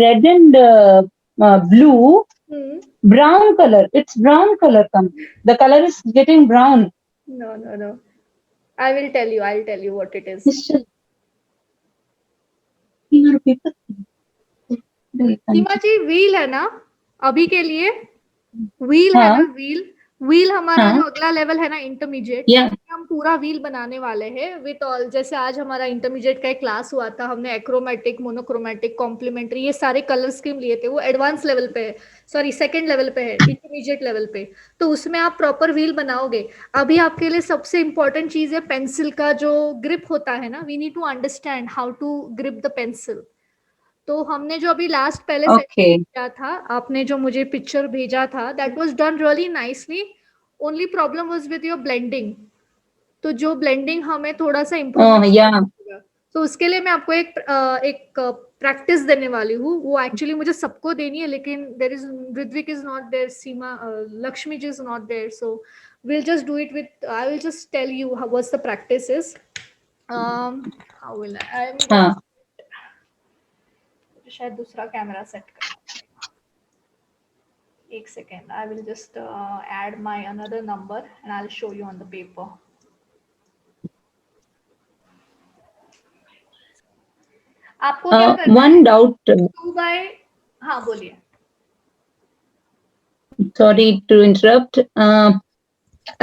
red and blue, Hmm. brown color. It's brown color. The color is getting brown. No, no, no. I'll tell you what it is. Mr. your paper. Seema ji, wheel है ना अभी के लिए? Wheel है हाँ ना, wheel? Wheel हमारा हाँ जो अगला लेवल है ना, इंटरमीडिएट, या हम पूरा व्हील बनाने वाले हैं विद ऑल। जैसे आज हमारा इंटरमीडिएट का एक क्लास हुआ था, हमने एक्रोमेटिक, मोनोक्रोमेटिक, कॉम्प्लीमेंट्री, ये सारे कलर स्कीम लिए थे। वो एडवांस लेवल पे है, सॉरी सेकंड लेवल पे है, इंटरमीडिएट लेवल पे। तो उसमें आप प्रॉपर व्हील बनाओगे। अभी आपके लिए सबसे इंपॉर्टेंट चीज है पेंसिल का जो ग्रिप होता है ना, we need to understand how to grip the pencil. तो हमने जो अभी लास्ट पहले ओके सेशन किया था, आपने जो मुझे पिक्चर भेजा था, that was done really nicely. Only problem was with your blending. तो जो ब्लेंडिंग हमें थोड़ा सा इम्प्रूवमेंट या होगा। तो उसके लिए मैं आपको एक प्रैक्टिस देने वाली हूँ। वो एक्चुअली मुझे सबको देनी है, लेकिन there is Ritwik is not there, Seema, Lakshmi ji is not there, so we'll just do it with, I will just tell you how what's the practice is. How will I'm going हाँ to शायद दूसरा कैमरा सेट करना पड़ेगा। एक second, I will just add my another number and I'll show you on the paper. आपको क्या करना है? वन डाउट 2 by, हाँ बोलिए। सॉरी टू इंटरप्ट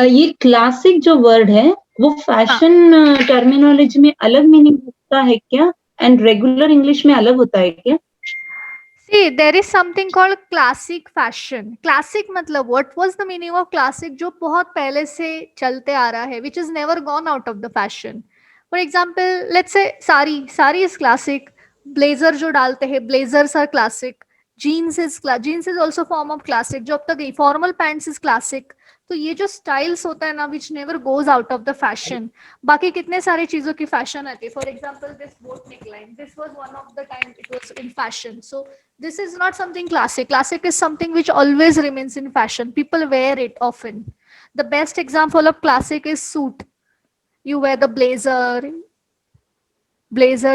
ये क्लासिक जो वर्ड है वो हाँ, फैशन टर्मिनोलॉजी में अलग मीनिंग होता है क्या एंड रेगुलर इंग्लिश में अलग होता है क्या see there is something called classic fashion. Classic मतलब what was the meaning of classic? जो बहुत पहले से चलते आ रहा है, which is never gone out of the fashion. For example, let's say sari is classic. Blazer जो डालते हैं, blazers are classic. Jeans is also form of classic. जो अब तक formal pants is classic. तो ये जो स्टाइल्स होता है ना, विच never goes out of the fashion. बाकी कितने सारी चीजों की फैशन आती है। For example this boat neckline, this was one of the time it was in fashion. So this is not something classic. Classic is something which always remains in fashion. People wear it often. The best example of classic is suit. You wear the blazer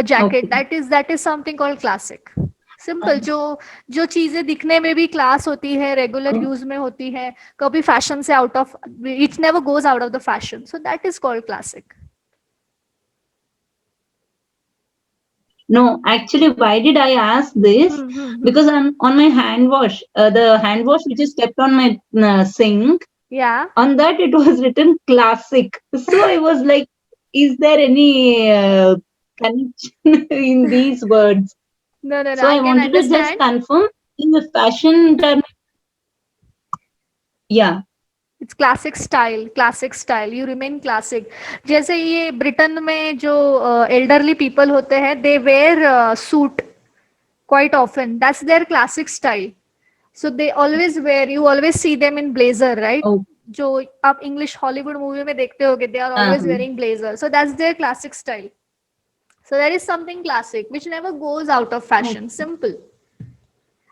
jacket. Okay That is something called classic. Simple, जो जो चीजें दिखने में भी class होती है, regular use में होती है, कभी फैशन से out of, it never goes out of the fashion, so that is called classic. No, actually, why did I ask this? Because I'm on my hand wash, the hand wash which is kept on my sink, या on that it was written classic. So I was like, is there any connection in these words? No no no, So I I can wanted to just understand. confirm in the fashion term. Yeah. It's classic style, classic style, you remain classic. जैसे ये Britain में जो elderly people होते हैं, they wear suit quite often, that's there classic style. So they always wear, you always see them in blazer, right? Oh. जो आप English Hollywood movie में देखते होगे, they are always wearing blazer, so that's there classic style. So there is something classic which never goes out of fashion, simple.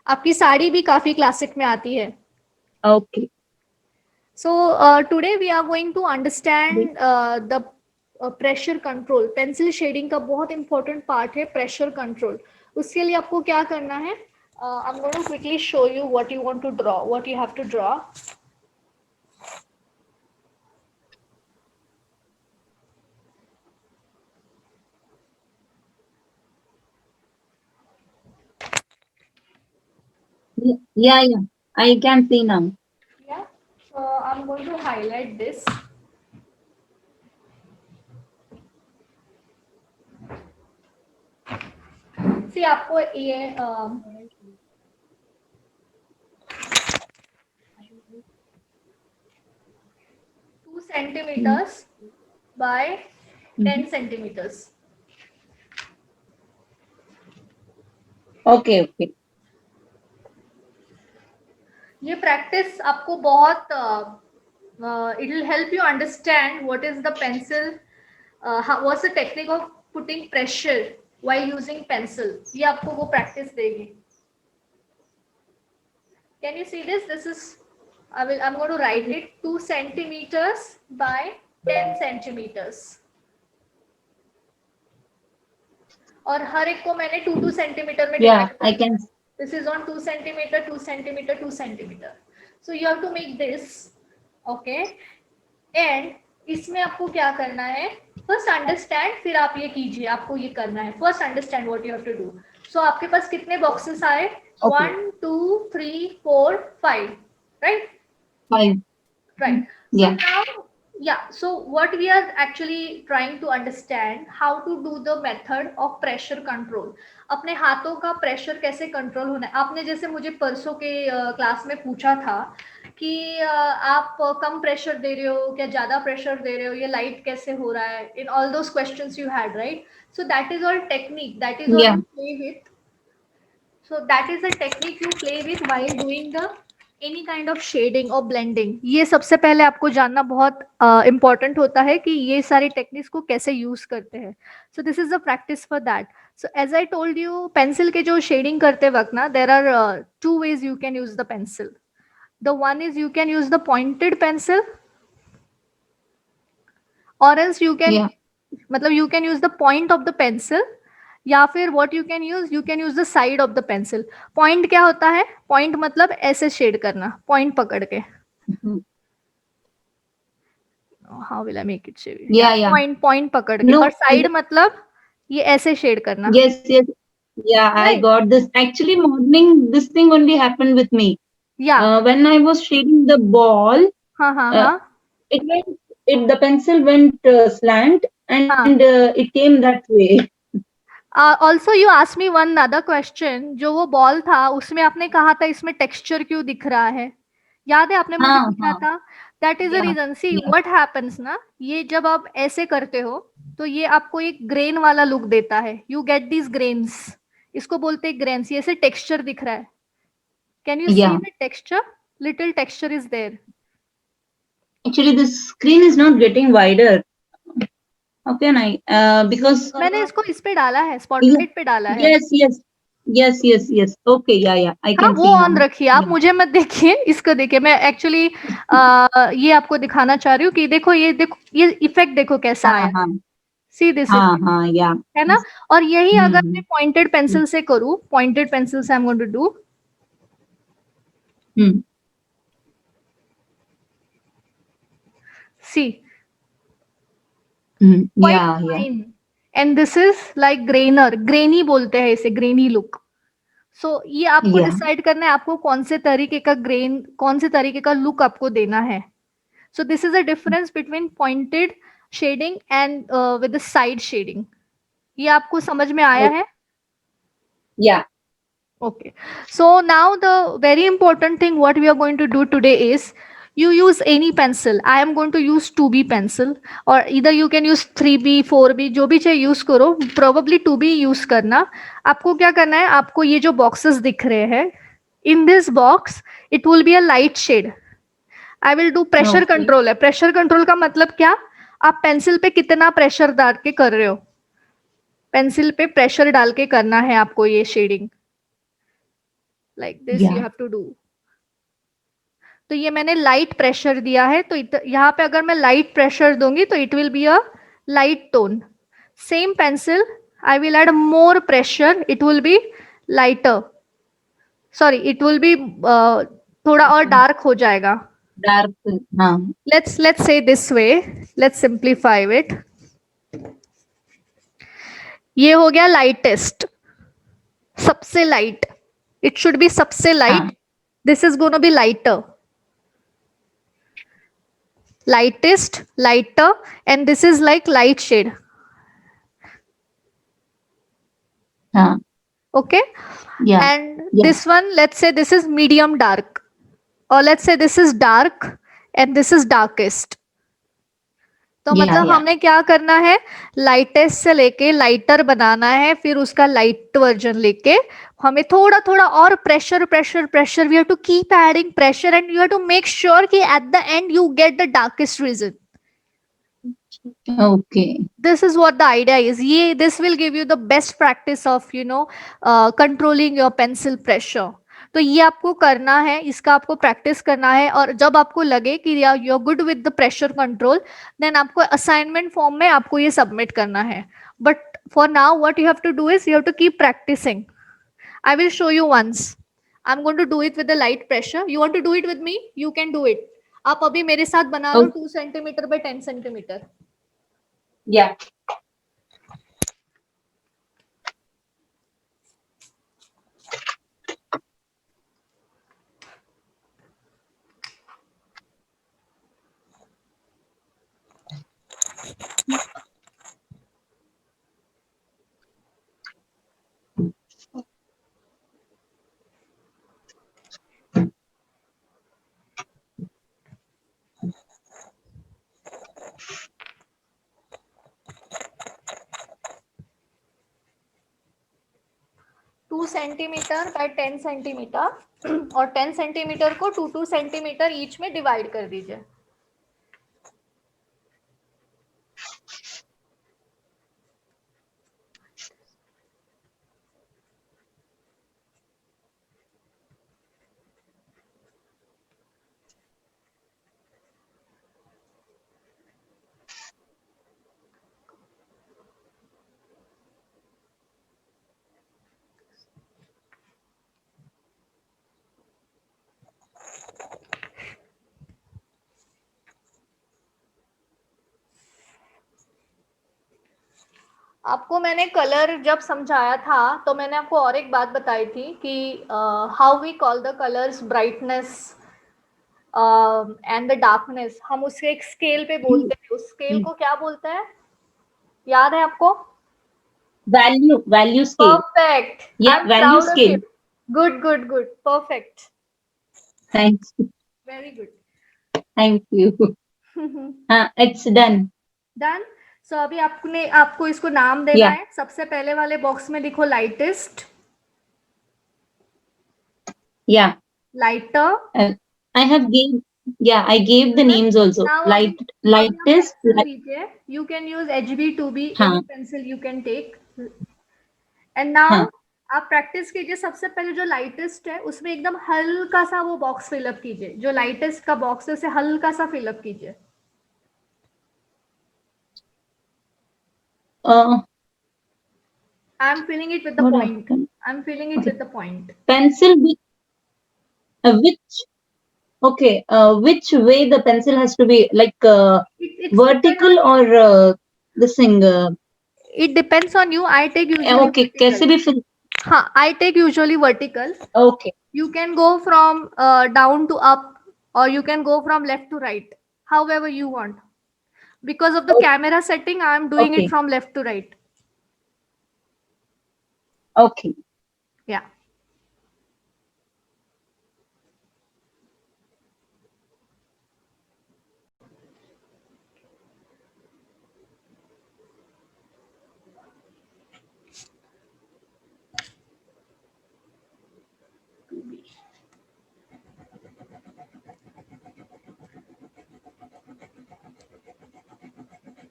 आपकी साड़ी भी काफी classic में आती है। Okay. So today we are going to understand the pressure control. Pencil shading का बहुत important part है pressure control. उसके लिए आपको क्या करना है? I'm going to quickly show you what you want to draw, what you have to draw. Yeah, yeah. I can see now. Yeah. So I'm going to highlight this. See आपको ये 2 centimeters by 10 centimeters. Okay, okay. ये practice आपको बहुत it will help you understand what is the pencil, what's the technique of putting pressure while using pencil. ये आपको वो practice देगी। Can you see this? This is, I'm going to write it 2 centimeters by 10 centimeters. और हर एक को मैंने 2 2 centimetre में Yeah, divide I कर can. दिया। This is on 2 centimeter, 2 centimeter, 2 centimeter. So you have to make this, okay? And इसमें आपको क्या करना है? First understand, फिर आप ये कीजिए, आपको ये करना है. First understand what you have to do. So आपके पास कितने boxes आए? Okay. 1, 2, 3, 4, 5, right? 5. Right. Yeah. So now, yeah. So what we are actually trying to understand how to do the method of pressure control. अपने हाथों का pressure कैसे control होना है. आपने जैसे मुझे परसों के क्लास में पूछा था कि आप कम प्रेशर दे रहे हो क्या ज्यादा प्रेशर दे रहे हो, ये लाइट कैसे हो रहा है. In all those questions you had, right? So that is all technique, that is all Yeah. You play with. So that is the technique you play with while doing the any kind of shading or blending. ये सबसे पहले आपको जानना बहुत important होता है कि ये सारी techniques को कैसे use करते हैं. So this is the practice for that. So as I told you, pencil के जो shading करते वक्त ना, there are two ways you can use the pencil. The one is you can use the pointed pencil, or else you can, Yeah. मतलब you can use the point of the pencil, या फिर what you can use the side of the pencil. Point क्या होता है? Point मतलब ऐसे shade करना, point पकड़ के. Mhm. How will I make it shade? Yeah, yeah. Point पकड़ के. No, और side मतलब ये ऐसे शेड करना. yes, yes. Yeah, I Right. got this. Actually, morning, this thing only happened with me. Yeah. When I was shading the ball, हाँ. the pencil went slant, and हाँ. it came that way. Also you asked me one other question. जो वो ball था उसमें आपने कहा था इसमें टेक्सचर क्यों दिख रहा है, याद है आपने मुझे हाँ, पूछा हाँ. था. That is a Yeah, reason. See yeah. What happens ना, ये जब आप ऐसे करते हो तो ये आपको एक ग्रेन वाला लुक देता है. यू गेट दीज ग्रेन्स, इसको बोलते हैं ग्रेन्स. ये ऐसे टेक्सचर दिख रहा है. Can you see Yeah. The texture? Little texture is there. Actually, the screen is not getting wider. How can I? Because मैंने इसको इस पे डाला है, स्पॉटलाइट पे डाला है. yes. Okay, yeah. I हाँ can वो see ऑन now. रखिए आप, Yeah. मुझे मत देखिए, इसको देखिए. मैं एक्चुअली ये आपको दिखाना चाह रही हूँ कि देखो ये इफेक्ट देखो कैसा आया. हाँ. सी दिस हाँ, yeah. है ना. और यही अगर हम्म. मैं पॉइंटेड पेंसिल से करूँ, पॉइंटेड पेंसिल से I am going to do. See Yeah. And this is like grainer, grainy बोलते हैं इसे, ग्रेनी लुक. सो ये आपको Yeah. डिसाइड करना है आपको कौन से तरीके का ग्रेन, कौन से तरीके का लुक आपको देना है. So this is a difference between pointed shading and with the side shading. ये आपको समझ में आया है? Yeah. Okay. So now the very important thing what we are going to do today is you use any pencil. I am going to use 2B pencil, or either you can use 3B, 4B, जो भी चाहिए use करो. Probably 2B use करना. आपको क्या करना है? आपको ये जो boxes दिख रहे हैं, in this box it will be a light shade. I will do pressure control. है प्रेशर कंट्रोल का मतलब क्या? आप पेंसिल पे कितना प्रेशर डाल के कर रहे हो, पेंसिल पे प्रेशर डाल के करना है आपको ये shading. Like this you have to do. तो ये मैंने लाइट प्रेशर दिया है, तो यहाँ पे अगर मैं लाइट प्रेशर दूंगी तो it will be a light tone. Same pencil I will add more pressure, it will be lighter. Sorry, it will be थोड़ा और डार्क हो जाएगा. Dark. हाँ. Let's say this way. Let's simplify it. ये हो गया lightest, सबसे light. It should be सबसे light. हाँ. This is going to be lighter. Lightest, lighter, and this is like light shade. हाँ. Okay. Yeah. And this one, let's say this is medium dark, or let's say this is dark and this is darkest. तो मतलब हमें क्या करना है, lightest से लेके lighter बनाना है, फिर उसका लाइट वर्जन लेके हमें थोड़ा थोड़ा और pressure pressure pressure, we have to keep adding pressure and you have to make sure कि at the end you get the darkest region. Okay. This is what the idea is. This will give you the best practice of controlling your pencil pressure. तो ये आपको करना है, इसका आपको practice करना है. और जब आपको लगे कि you are good with the pressure control, then आपको असाइनमेंट फॉर्म में आपको ये सबमिट करना है. But for now what you have to do is you have to keep practising. I will show you once. I'm going to do it with the light pressure. You want to do it with me? You can do it. आप अभी मेरे साथ बना लो Oh, 2 centimetre by 10 centimetre. yeah. Two centimetre bye 10 centimetre और 10 centimetre को 2 centimetre each में divide कर दीजिए. आपको मैंने कलर जब समझाया था तो मैंने आपको और एक बात बताई थी कि how we call the colours brightness and the darkness. हम उसके एक स्केल पे बोलते हैं. उस स्केल को क्या बोलते हैं? याद है आपको? Value scale. Perfect. Yeah, I'm value proud of scale. you. Good, good, good. Perfect. Thanks. Very good. Thank you. It's done. Done. So अभी आपको इसको नाम देना Yeah. है. सबसे पहले वाले बॉक्स में लिखो lightest, Yeah. Lighter. I gave the names also. Now अभी आप Lightest. पेंसिल लीजिए. You can use HB, 2B, any हाँ pencil you can take. And now हाँ. आप प्रैक्टिस कीजिए. सबसे पहले जो लाइटेस्ट है उसमें एकदम हल्का सा वो बॉक्स फिलअप कीजिए. जो लाइटेस्ट का बॉक्स है उसे हल्का सा फिलअप कीजिए. Uh, I am filling it with the what point. happened? I am filling it Okay. With the point. Pencil. Which? Okay. Which way the pencil has to be, like It's depend vertical on or this thing? it depends on you. I take usually Okay. vertical. कैसे भी fill. हाँ, I take usually vertical. Okay. You can go from down to up, or you can go from left to right, however you want. Because of the camera setting, I am doing it Okay. from left to right. Okay. Yeah.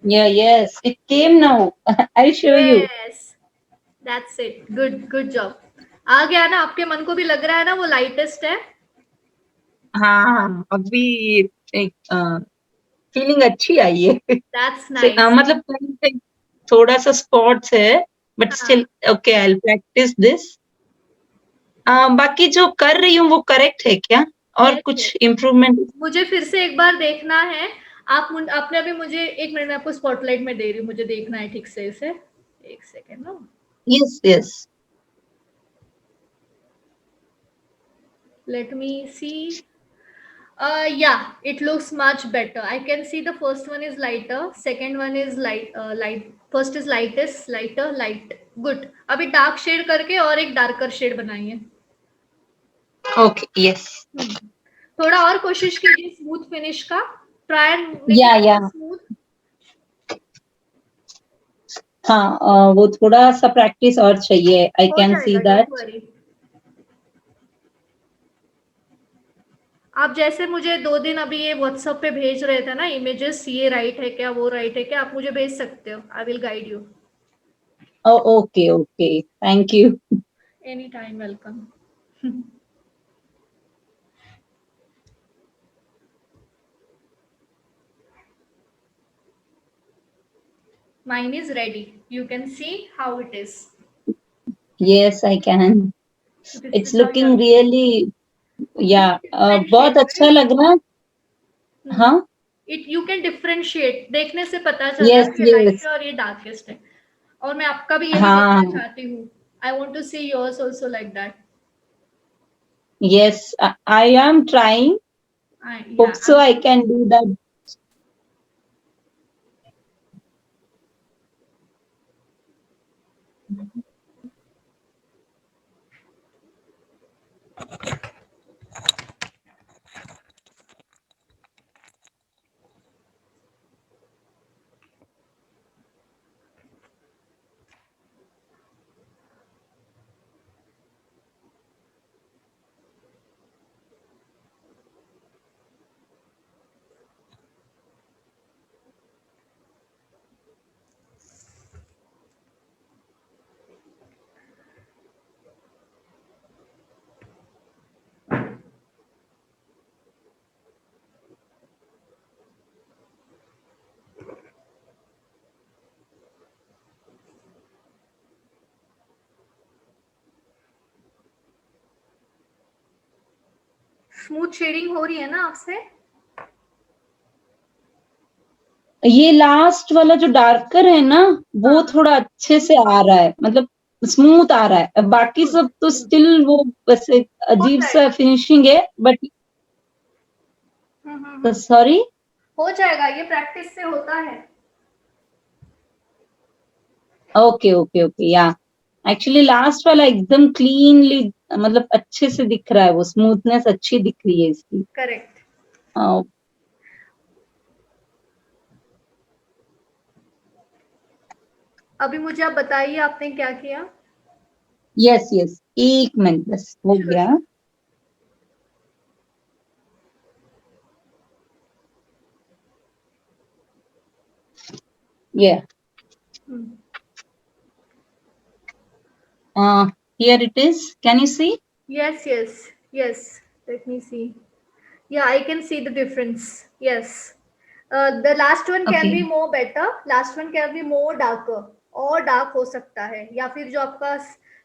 Yeah. Yes. It came now. I'll show you. Yes, that's it. Good job. आ गया ना? आपके मन को भी लग रहा है ना वो लाइटेस्ट है? हाँ अभी एक फीलिंग अच्छी आई है. That's nice. मतलब कहीं पे थोड़ा सा स्पॉट्स है बट हाँ. Still okay I will practice this. बाकी जो कर रही हूँ वो करेक्ट है क्या और Yes, कुछ yes. इम्प्रूवमेंट? मुझे फिर से एक बार देखना है. आपने अभी मुझे एक मिनट में आपको स्पॉटलाइट में दे रही हूँ. मुझे देखना है ठीक से इसे. एक सेकेंड ना. Yes yes. Let me see. Yeah, it looks much better. I can see the first one is lighter, second one is light. First is lightest, lighter, light. Good. अभी dark shade करके और एक darker shade बनाइए. Okay yes. थोड़ा और कोशिश कीजिए smooth finish का. Try and make या it या smooth. हाँ वो थोड़ा सा प्रैक्टिस और चाहिए. आई हो कैन सी जाएगा, don't दैट. worry. आप जैसे मुझे 2 दिन अभी ये व्हाट्सएप पे भेज रहे थे ना इमेजेस, ये राइट है क्या, वो राइट है क्या, आप मुझे भेज सकते हो. I will guide you. Okay okay thank you. Any time, welcome. Mine is ready. You can see how it is. Yes, I can. So this It's is how you are looking looking. really, You yeah, can differentiate, बहुत अच्छा right? लग रहा है. हम्म. हाँ. It you can differentiate, देखने से पता चल रहा Yes, है कि लाइट yes. है और ये डार्केस्ट है, और मैं आपका भी यही देखना हाँ. चाहती हूँ. I want to see yours also like that. Yes, I am trying. या Hope so I can do that. Smooth shading हो रही है ना आपसे? ये लास्ट वाला जो डार्कर है ना, वो हाँ. थोड़ा अच्छे से आ रहा है, मतलब स्मूथ आ रहा है. बाकी गुड. सब तो स्टिल वो बस एक हो अजीब सा जाएगा. फिनिशिंग है, बट हम्म. सॉरी. हो जाएगा, ये प्रैक्टिस से होता है. ओके ओके ओके, या एक्चुअली लास्ट वाला एकदम क्लीनली, मतलब अच्छे से दिख रहा है, वो स्मूथनेस अच्छी दिख रही है इसकी. करेक्ट. अभी मुझे आप बताइए आपने क्या किया. यस यस, एक मिनट बस हो श्योर गया. Sure. Yeah. Here it is. Can you see? Yes, yes, yes. Let me see. Yeah, I can see the difference. Yes. The last one can Okay. be more better. Last one can be more darker. और dark हो सकता है, या फिर जो आपका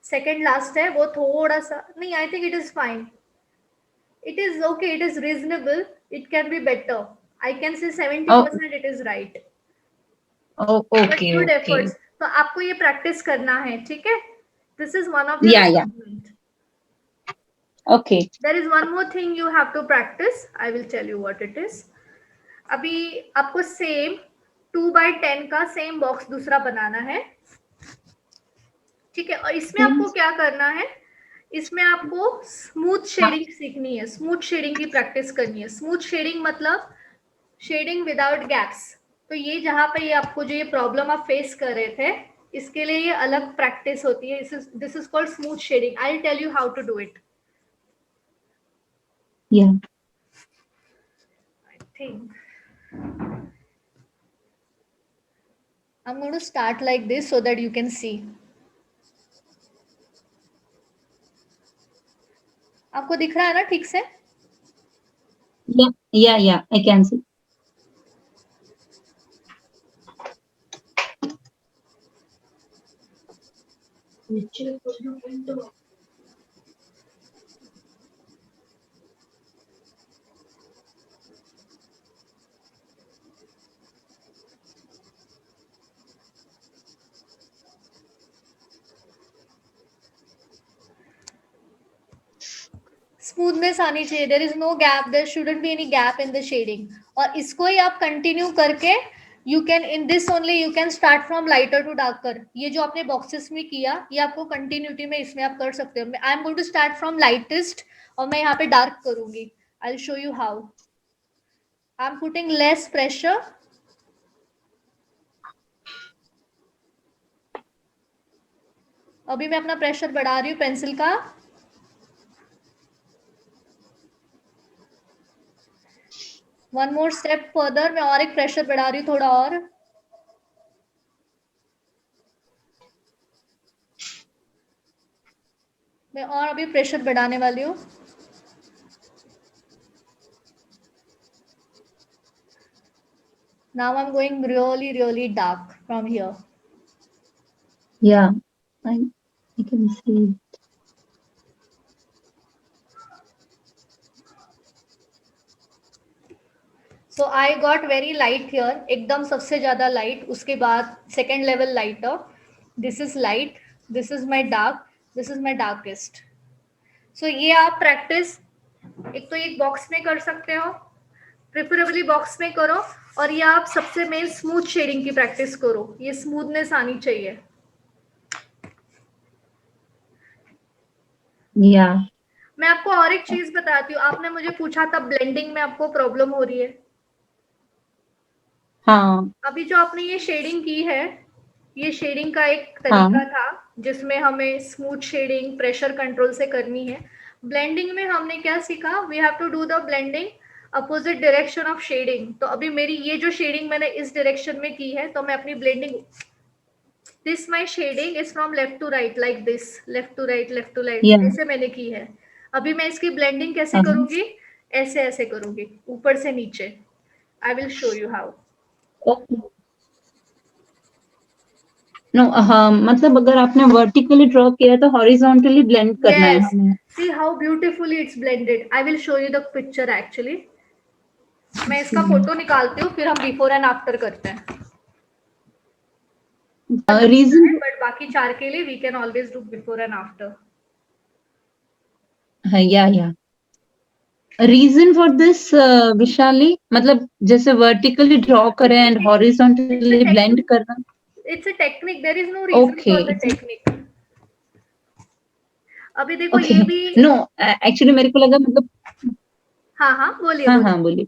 second last है वो थोड़ा सा नहीं. I think it is fine. It is okay. It is reasonable. It can be better. I can say Oh, 70% it is right. oh, but okay, good okay. Efforts. तो आपको ये प्रैक्टिस करना है, ठीक है? This is one of your Yeah, yeah. Assignment. Okay. There is one more thing you have to practice. I will tell you what it is. अभी आपको same 2x10 का सेम बॉक्स दूसरा बनाना है, ठीक है? और इसमें आपको क्या करना है, इसमें आपको स्मूथ शेडिंग सीखनी है, स्मूथ शेडिंग की प्रैक्टिस करनी है. स्मूथ शेडिंग मतलब शेडिंग विदाउट गैप्स. तो ये जहाँ पे ये आपको जो ये प्रॉब्लम आप फेस कर रहे थे, इसके लिए ये अलग प्रैक्टिस होती है. This is called smooth shading. I will tell you how to do it. Yeah. I think I'm going to start like this so that you can see. आपको दिख रहा है ना ठीक से? Yeah, yeah, yeah. I can see. Smoothness आनी चाहिए. There is no gap. There shouldn't be any gap in the shading. और इसको ही आप कंटिन्यू करके you can in this only you can start from lighter to darker. ये जो आपने बॉक्सेस में किया, ये आपको कंटिन्यूटी में इसमें आप कर सकते हो. I am going to start from lightest और मैं यहाँ पे डार्क करूंगी. I will show you how. I am putting less pressure. अभी मैं अपना प्रेशर बढ़ा रही हूँ पेंसिल का. One more step further. मैं और एक प्रेशर बढ़ा रही हूँ थोड़ा और. मैं और अभी प्रेशर बढ़ाने वाली हूँ. Now I'm going really, really dark from here. Yeah. I can see. So I got very light here, एकदम सबसे ज़्यादा light, उसके बाद second level lighter. This is light, this is my dark, this is my darkest. So ये आप practice एक तो एक box में कर सकते हो, प्रेफरेबली बॉक्स में करो, और ये आप सबसे मेन स्मूथ शेडिंग की प्रैक्टिस करो, ये स्मूथनेस आनी चाहिए. या मैं आपको और एक चीज बताती हूँ, आपने मुझे पूछा था ब्लेंडिंग में आपको प्रॉब्लम हो रही है. हाँ अभी जो आपने ये शेडिंग की है, ये शेडिंग का एक हाँ तरीका था जिसमें हमें स्मूथ शेडिंग प्रेशर कंट्रोल से करनी है. ब्लेंडिंग में हमने क्या सीखा, we have to do the blending opposite direction of shading. तो अभी मेरी ये जो शेडिंग मैंने इस डायरेक्शन में की है, तो मैं अपनी blending, this my shading is from left to right like this, left to right या ऐसे मैंने की है. अभी मैं इसकी ब्लेंडिंग कैसे हाँ करूंगी, ऐसे ऐसे करूंगी, ऊपर से नीचे. I will show you how. Okay. No हाँ, मतलब अगर आपने वर्टिकली ड्रॉ किया तो हॉरिजॉन्टली ब्लेंड करना है Yes. हमें. See how beautifully it's blended. I will show you the picture actually. मैं इसका फोटो निकालती हूँ, फिर हम बिफोर एंड आफ्टर करते हैं. रीजन बट बाकी चार के लिए we can always do before and after. या रीजन फॉर दिस विशाली, मतलब जैसे वर्टिकली ड्रॉ करें एंड हॉरिजॉन्टली ब्लेंड करना. It's a technique, there is no reason okay for the technique. अभी देखो ओके. ये भी. नो एक्चुअली मेरे को लगा मतलब. हाँ हाँ बोलिए हाँ बोलिए. हाँ बोलिए.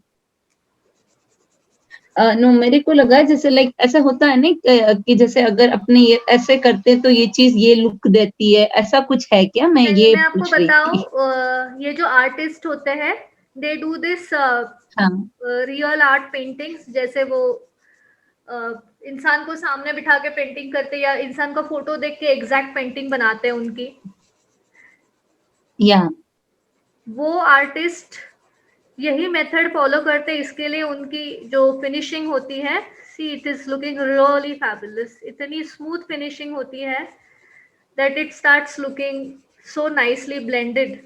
नो मेरे को लगा जैसे लाइक ऐसा होता है ना कि जैसे अगर अपने ये ऐसे करते तो ये चीज ये लुक देती है, ऐसा कुछ है क्या, मैं नहीं, ये मैं आपको पूछ रही थी. बताऊं, ये जो आर्टिस्ट होते हैं, दे डू दिस हाँ रियल आर्ट पेंटिंग्स. जैसे वो इंसान को सामने बिठा के पेंटिंग करते, या इंसान का फोटो देख के एग्जैक्ट पेंटिंग बनाते हैं उनकी. या वो आर्टिस्ट यही मेथड फॉलो करते हैं. इसके लिए उनकी जो फिनिशिंग होती है, see it is looking really fabulous. इतनी स्मूथ फिनिशिंग होती है that it starts looking so nicely blended.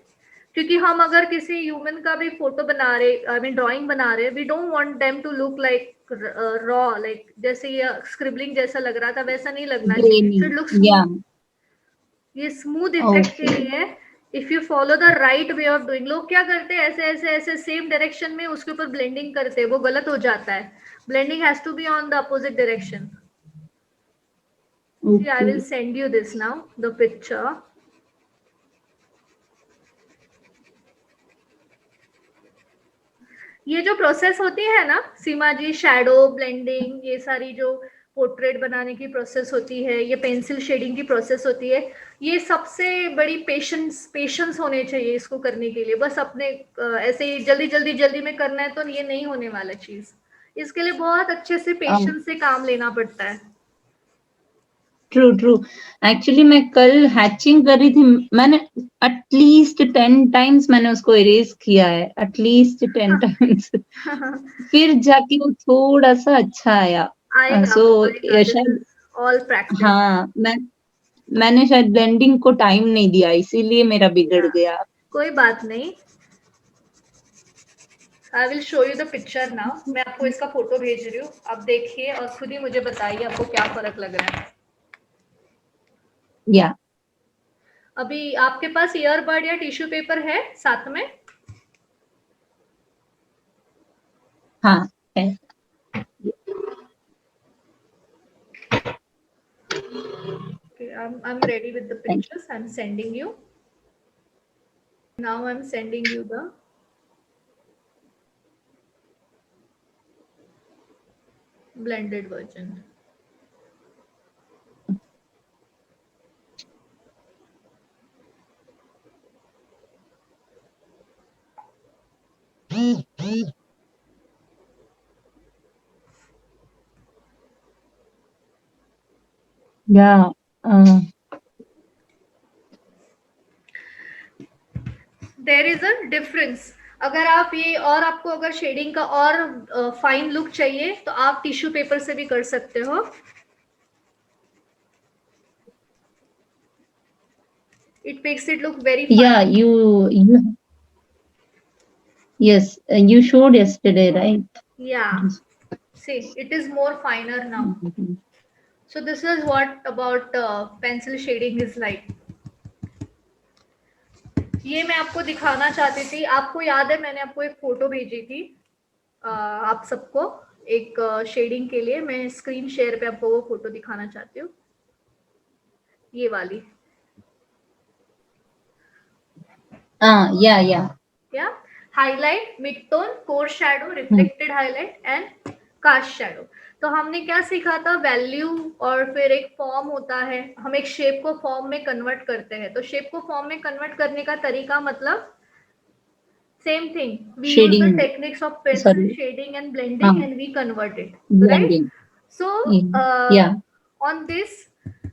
क्योंकि हम अगर किसी ह्यूमन का भी फोटो बना रहे, आई मीन ड्राइंग बना रहे, we don't want them to look like raw, like जैसे ये स्क्रिबलिंग जैसा लग रहा था वैसा नहीं लगना चाहिए. It granny. शुड लुक या स्मूथ. ये स्मूथ इफेक्ट के ओके लिए, if you follow the right way of doing. लोग क्या करते हैं, ऐसे ऐसे ऐसे सेम डायरेक्शन में उसके ऊपर ब्लेंडिंग करते हैं, वो गलत हो जाता है. Blending has to be on the opposite direction. See, I okay. will send you this now, the picture. ये जो प्रोसेस होती है ना सीमा जी, शैडो ब्लेंडिंग, ये सारी जो पोर्ट्रेट बनाने की प्रोसेस होती है, ये पेंसिल शेडिंग की प्रोसेस होती है, ये सबसे बड़ी पेशेंस होने चाहिए इसको करने के लिए. बस अपने ऐसे ही जल्दी में करना है तो ये नहीं होने वाला चीज. इसके लिए बहुत अच्छे से पेशेंस से काम लेना पड़ता है. True true. एक्चुअली मैं कल हैचिंग कर रही थी, मैंने एटलीस्ट 10 टाइम्स मैंने उसको इरेज किया है, एटलीस्ट 10 टाइम्स. फिर जाके वो थोड़ा सा अच्छा आया. आएगा सो वो आएगा. दिस शायद. Is all practice. हाँ मैंने शायद ब्लेंडिंग को टाइम नहीं दिया, इसीलिए मेरा बिगड़ गया. कोई बात नहीं. आई will show you the picture now. मैं आपको इसका फोटो भेज रही हूँ, आप देखिए और खुद ही मुझे बताइए आपको क्या फर्क लग रहा है. या अभी आपके पास ईयरबड या टिश्यू पेपर है साथ में? हाँ है. Okay, I'm ready with the Thank pictures. I'm sending you. Now I'm sending you the blended version. Yeah. There is a difference. अगर आप ये, और आपको अगर शेडिंग का और फाइन लुक चाहिए तो आप टिश्यू पेपर से भी कर सकते हो. It makes it look very fine. Yeah, you yes, you showed yesterday, right? Yeah. See, it is more finer now. Mhm. So this is what about pencil shading is like. ये मैं आपको दिखाना चाहती थी. आपको याद है मैंने आपको एक फोटो भेजी थी आप सबको एक शेडिंग के लिए. मैं स्क्रीन शेयर पे आपको वो फोटो दिखाना चाहती हूँ. ये वाली. Yeah. क्या? Highlight, mid tone, core shadow, Hmm. Reflected highlight and cast shadow. तो हमने क्या सीखा था? वैल्यू और फिर एक फॉर्म होता है. हम एक शेप को फॉर्म में कन्वर्ट करते हैं. तो शेप को फॉर्म में कन्वर्ट करने का तरीका मतलब same thing. We use the Shading. techniques of pencil Sorry. shading and Ah, blending and we convert it, right? blending. So Yeah. on this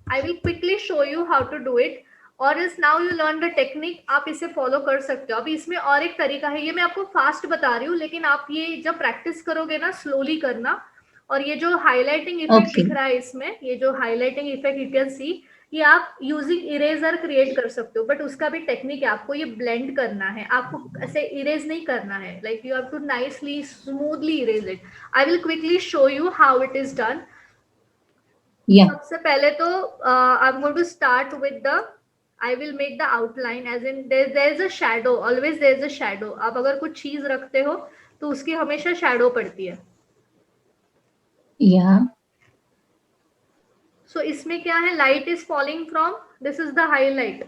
I will quickly show you how to do it. और इस now you learn the technique. आप इसे follow कर सकते हो. अभी इसमें और एक तरीका है. ये मैं आपको फास्ट बता रही हूँ लेकिन आप ये जब प्रैक्टिस करोगे ना स्लोली करना. और ये जो हाईलाइटिंग इफेक्ट Okay. दिख रहा है इसमें, ये जो हाईलाइटिंग इफेक्ट यू कैन सी, ये आप यूजिंग इरेजर क्रिएट कर सकते हो. बट उसका भी टेक्निक है. आपको ये ब्लेंड करना है. आपको ऐसे इरेज नहीं करना है. Like you have to nicely smoothly erase it. I will quickly show you how it is done. Yeah. सबसे पहले तो I am going to start with the I will make the outline as in there is a shadow. Always there is a shadow. आप अगर कुछ चीज रखते हो तो उसकी हमेशा शैडो पड़ती है. Yeah. सो इसमें क्या है? Light is falling from this is the highlight.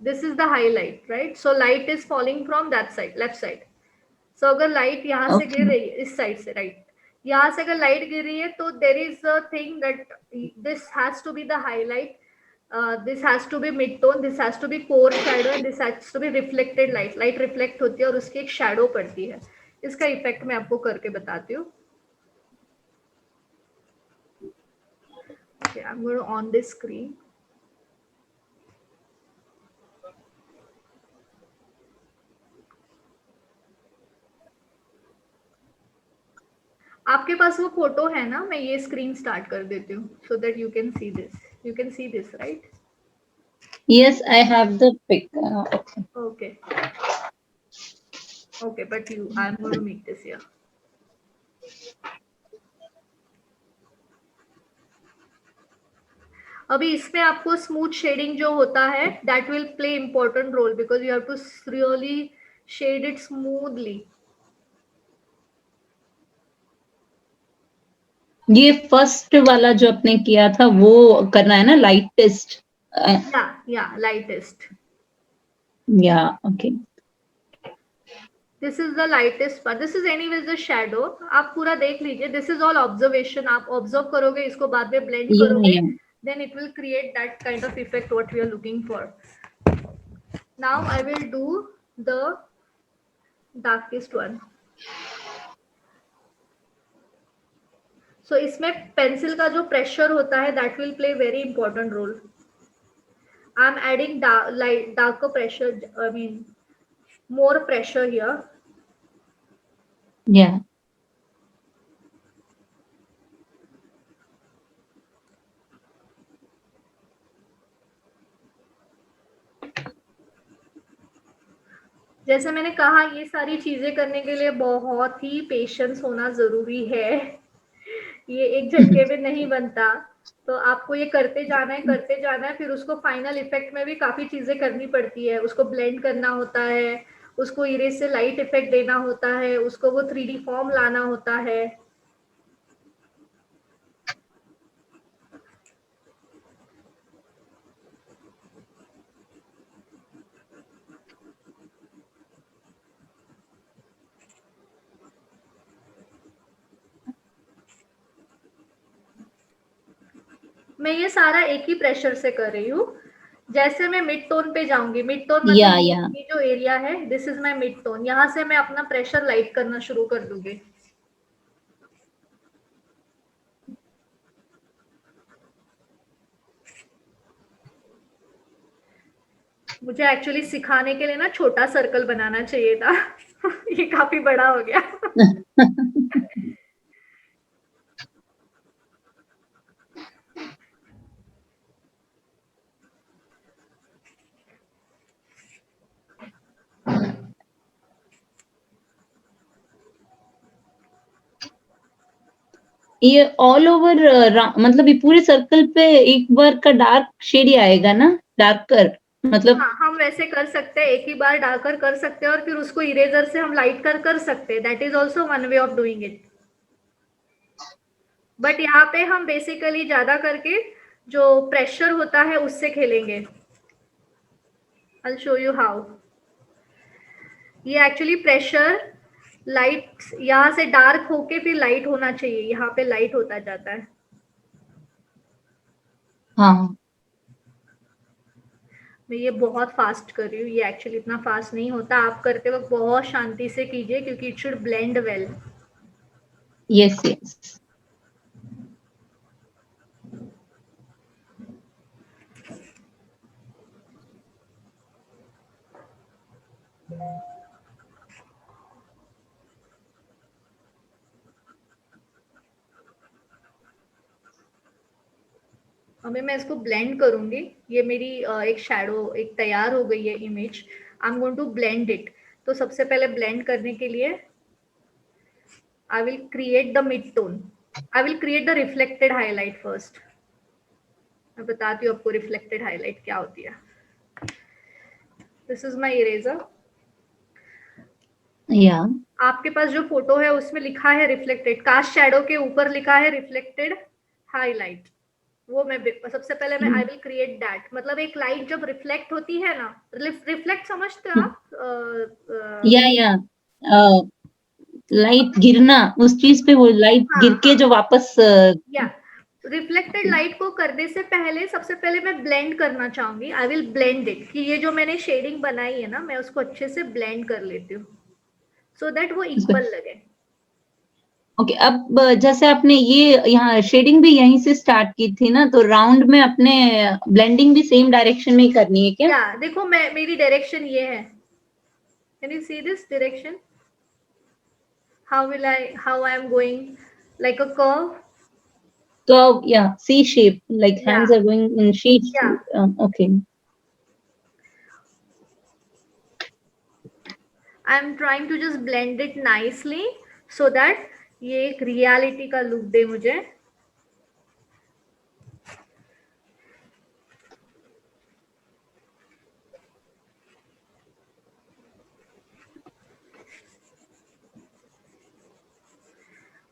This is the highlight, right? So light is falling from that side, left side. So अगर लाइट यहाँ से गिर Okay. रही है इस साइड से, राइट, यहाँ से अगर लाइट गिर रही है तो there is a thing that this has to be the highlight. This has to be mid tone, this has to be core shadow and this has to be reflected light. Light reflect होती है और उसकी एक shadow पड़ती है. इसका effect मैं आपको करके बताती हूँ. आई am going on this screen. आपके पास वो फोटो है ना? मैं ये स्क्रीन स्टार्ट कर देती हूँ so that you can see this. You can see this, right? Yes, I have the pic. Okay. Okay. Okay, but you I am going to make this here. अभी इसमें आपको स्मूथ शेडिंग जो होता है that will play important role because you have to really shade it smoothly. ये first वाला जो आपने किया था वो करना है ना, लाइट टेस्ट. या लाइटेस्ट. या okay. This is the lightest part. This is anyways the shadow. आप पूरा देख लीजिए. This is all observation. आप ऑब्जर्व करोगे, इसको बाद में ब्लेंड करोगे, या then it will create that kind of effect what we are looking for. Now I will do the darkest one. So इसमें पेंसिल का जो प्रेशर होता है that will play very important role. I am adding darker pressure. I mean more pressure here. या जैसे मैंने कहा ये सारी चीजें करने के लिए बहुत ही पेशेंस होना जरूरी है. ये एक झटके में नहीं बनता. तो आपको ये करते जाना है, करते जाना है. फिर उसको फाइनल इफेक्ट में भी काफी चीजें करनी पड़ती है. उसको ब्लेंड करना होता है, उसको इरेज से लाइट इफेक्ट देना होता है, उसको वो 3D फॉर्म लाना होता है. मैं ये सारा एक ही प्रेशर से कर रही हूँ. जैसे मैं मिड टोन पे जाऊंगी, मिड टोन मतलब या ये जो एरिया है this is my mid tone. यहाँ से मैं अपना प्रेशर लाइट करना शुरू कर दूंगी. मुझे एक्चुअली सिखाने के लिए ना छोटा सर्कल बनाना चाहिए था. ये काफी बड़ा हो गया. ये ऑल ओवर मतलब ये पूरे सर्कल पे एक बार का डार्क शेड ही आएगा ना, डार्कर मतलब। हाँ, हम वैसे कर सकते हैं, एक ही बार डार्कर कर सकते हैं और फिर उसको इरेजर से हम लाइट कर सकते हैं, that is also one way of doing it. But यहाँ पे हम बेसिकली ज्यादा करके जो प्रेशर होता है उससे खेलेंगे। I'll show you how। ये एक्चुअली प्रेशर लाइट यहाँ से डार्क होके फिर लाइट होना चाहिए, यहाँ पे लाइट होता जाता है। हाँ मैं ये बहुत फास्ट कर रही हूँ, ये एक्चुअली इतना फास्ट नहीं होता, आप करते वक्त बहुत शांति से कीजिए क्योंकि it should blend well. Yes yes. अभी मैं इसको ब्लेंड करूंगी। ये मेरी एक शैडो एक तैयार हो गई है image. I am going to blend it. तो सबसे पहले ब्लेंड करने के लिए I will create the mid tone. I will create the reflected highlight first. मैं बताती हूँ आपको रिफ्लेक्टेड हाईलाइट क्या होती है। This is my eraser. या आपके पास जो फोटो है उसमें लिखा है रिफ्लेक्टेड, कास्ट शैडो के ऊपर लिखा है रिफ्लेक्टेड हाईलाइट। वो मैं सबसे पहले मैं आई विल क्रिएट दैट। मतलब एक लाइट जब रिफ्लेक्ट होती है ना, रिफ्लेक्ट समझते हो आप? या लाइट गिरना, उस चीज पे वो लाइट हाँ गिर के हाँ जो वापस या रिफ्लेक्टेड लाइट को करने से पहले सबसे पहले मैं ब्लेंड करना चाहूंगी। आई विल ब्लेंड इट कि ये जो मैंने शेडिंग बनाई है ना, मैं उसको अच्छे से ब्लेंड कर लेती हूँ सो दैट वो इक्वल लगे। ओके अब जैसे आपने ये यहाँ शेडिंग भी यहीं से स्टार्ट की थी ना, तो राउंड में अपने ब्लेंडिंग भी सेम डायरेक्शन में ही करनी है क्या? या देखो मैं मेरी डायरेक्शन ये है। Can you see this direction? how I am going like a curve? So yeah, C shape, like Yeah, hands are going in sheets. yeah. Okay. I'm trying to just blend it nicely so that ये एक reality का look दे मुझे।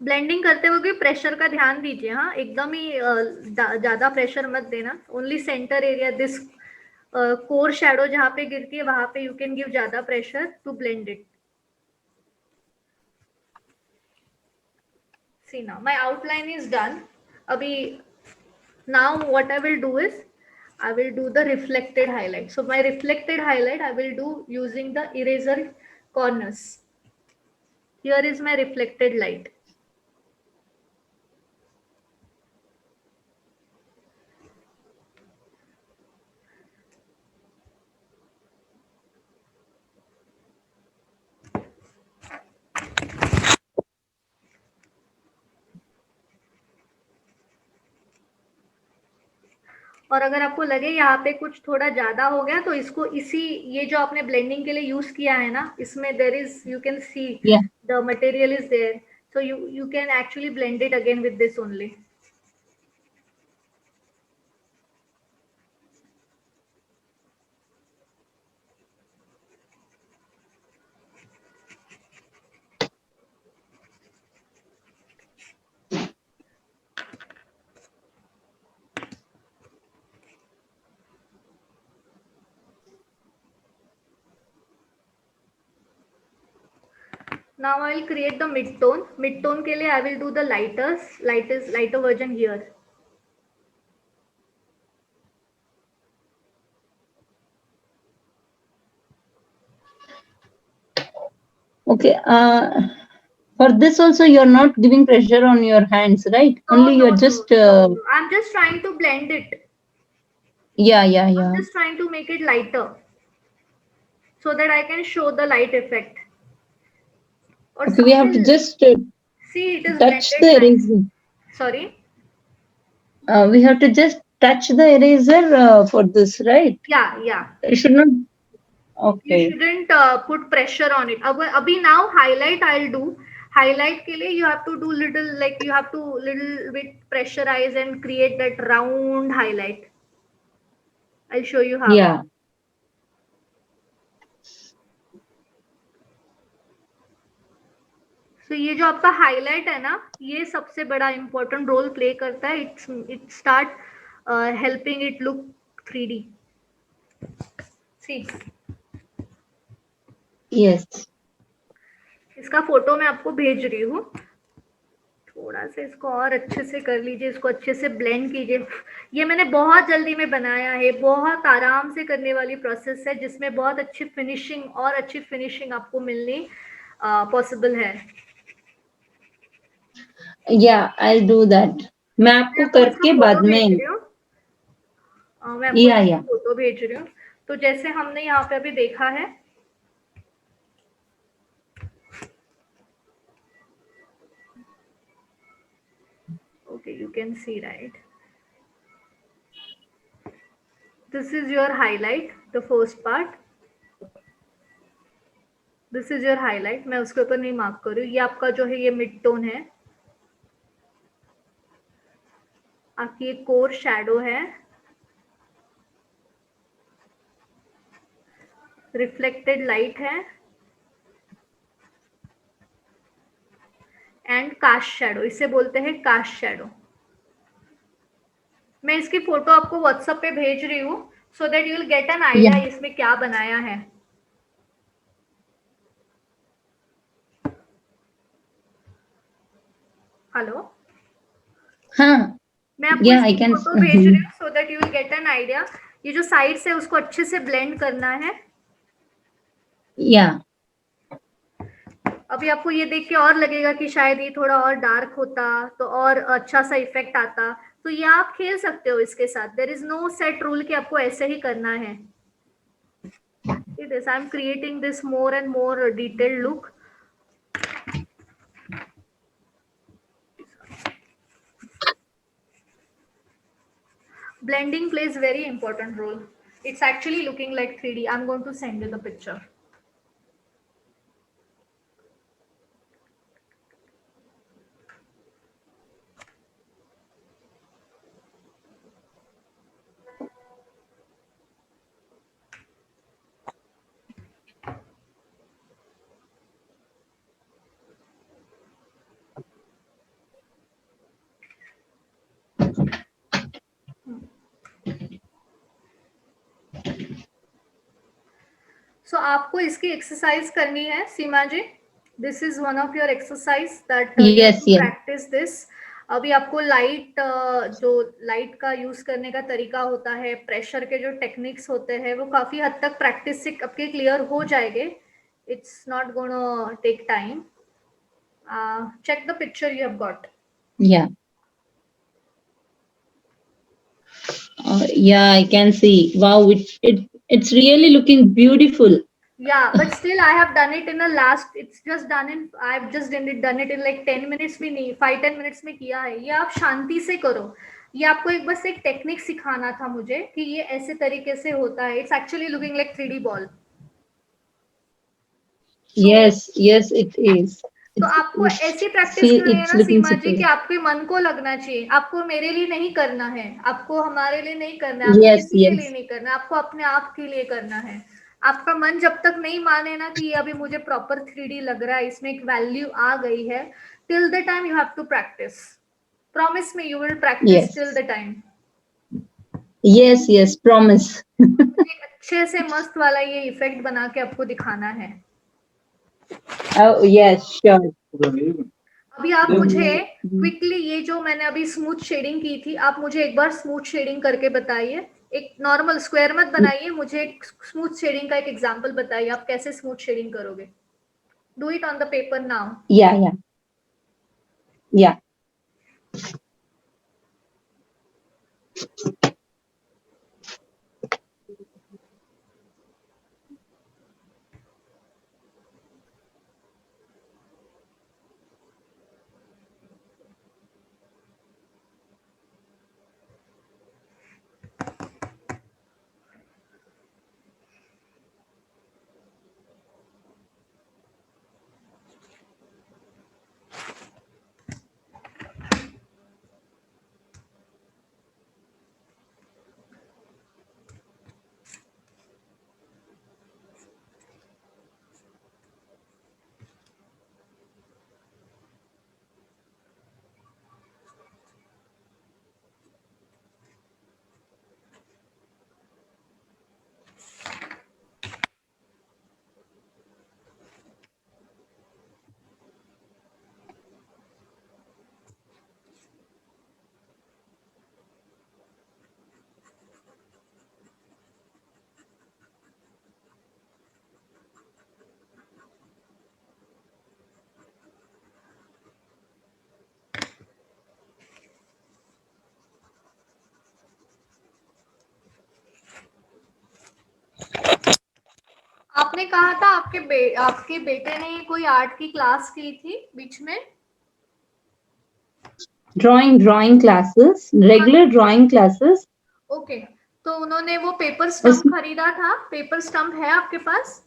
Blending करते हुए pressure का ध्यान दीजिए। हाँ, एकदम ही ज्यादा प्रेशर मत देना। Only centre area this core shadow जहाँ पे गिरती है वहां पे यू कैन गिव ज्यादा pressure to blend it. See now my outline is done. अभी now what I will do is I will do the reflected highlight. So my reflected highlight I will do using the eraser corners. Here is my reflected light. और अगर आपको लगे यहाँ पे कुछ थोड़ा ज्यादा हो गया तो इसको इसी ये जो आपने ब्लेंडिंग के लिए यूज किया है ना, इसमें there is you can see Yeah. The material is there, so you can actually blend it again with this only. Now I will create the mid tone. Mid tone के लिए I will do the lighter version here. Okay. For this also you're not giving pressure on your hands, right? No, Only no, you're no, just no. I'm just trying to blend it. yeah. I'm just trying to make it lighter so that I can show the light effect. Or Okay, we have to just see it is touch blended the nice. eraser. Sorry. We have to just touch the eraser for this, right? Yeah. You should not. You Okay. shouldn't put pressure on it. Abhi now highlight I'll do. Highlight के लिए you have to do little, like you have to little bit pressurize and create that round highlight. I'll show you how. Yeah. तो ये जो आपका highlight है ना, ये सबसे बड़ा इंपॉर्टेंट रोल प्ले करता है. It start helping it look 3D. See, Yes. इसका फोटो मैं आपको भेज रही हूँ. थोड़ा सा इसको और अच्छे से कर लीजिए, इसको अच्छे से ब्लेंड कीजिए. ये मैंने बहुत जल्दी में बनाया है, बहुत आराम से करने वाली प्रोसेस है, जिसमें बहुत अच्छी फिनिशिंग आपको मिलनी पॉसिबल है. Yeah, I'll do that. मैं आपको करके बाद में. मैं आपको Yeah. फोटो भेज रही हूँ. तो जैसे हमने यहाँ पे अभी देखा है, okay, you can see, right? This is your highlight, the first part. This is your highlight. मैं उसके ऊपर नहीं मार्क कर रही हूँ. ये आपका जो है ये मिड टोन है, आपकी एक कोर शैडो है, रिफ्लेक्टेड लाइट है, एंड कास्ट शैडो. इसे बोलते हैं कास्ट शैडो. मैं इसकी फोटो आपको व्हाट्सएप पे भेज रही हूँ, so that you will get an idea इसमें क्या बनाया है. हेलो. हाँ. मैं आपको Yeah, I इसकी can. फोटो भेज रही हूँ, so that you will get an idea. ये जो साइड से उसको अच्छे से ब्लेंड करना है. Yeah. अभी आपको ये देख के और लगेगा कि शायद ये थोड़ा और डार्क होता तो और अच्छा सा इफेक्ट आता, तो ये आप खेल सकते हो इसके साथ. There is no set rule कि आपको ऐसे ही करना है. This I am creating this more and more detailed look. Blending plays very important role. It's actually looking like 3D. I'm going to send you the picture. So आपको इसकी exercise करनी है Seema ji. This is one of your exercise that practice this. अभी आपको light, जो light का use करने का तरीका होता है, प्रेशर के जो टेक्निक्स होते हैं, वो काफी हद तक प्रैक्टिस से आपके क्लियर हो जाएंगे. It's not gonna take time. Check the picture you have got. Yeah. Yeah, I can see. Wow, it's really looking beautiful. Yeah, but still I have done it in the last, it's just done in, I've just done it in like 10 minutes भी नहीं, 5-10 minutes में किया है. ये आप शांति से करो. ये आपको एक बस एक टेक्निक सिखाना था मुझे कि ये ऐसे तरीके से होता है. It's actually looking like 3D ball. Yes, it is. तो आपको ऐसी प्रैक्टिस करनी है It's ना looking सीमा जी, super. कि आपके मन को लगना चाहिए. आपको मेरे लिए नहीं करना है, आपको हमारे लिए नहीं करना है, आपको Yes, किसी के लिए yes. नहीं करना है, आपको अपने आप के लिए करना है. आपका मन जब तक नहीं माने ना कि ये अभी मुझे प्रॉपर 3D लग रहा है, इसमें एक वैल्यू आ गई है, till the time you have to practise. Promise me, you will practise Yes. Till the time. Yes, promise. अच्छे से मस्त वाला ये इफेक्ट बना के आपको दिखाना है. Oh, yes, sure. अभी आप मुझे क्विकली ये जो मैंने अभी स्मूथ शेडिंग की थी, आप मुझे एक बार स्मूथ शेडिंग करके बताइए. एक नॉर्मल स्क्वायर मत बनाइए, मुझे एक स्मूथ शेडिंग का एक एग्जांपल बताइए. आप कैसे स्मूथ शेडिंग करोगे? Do it on the paper now. Yeah. आपने कहा था आपके बेटे ने कोई आर्ट की क्लास की थी बीच में? Drawing classes, regular drawing classes. Okay, तो उन्होंने वो पेपर स्टम्प उस खरीदा था? पेपर स्टम्प है आपके पास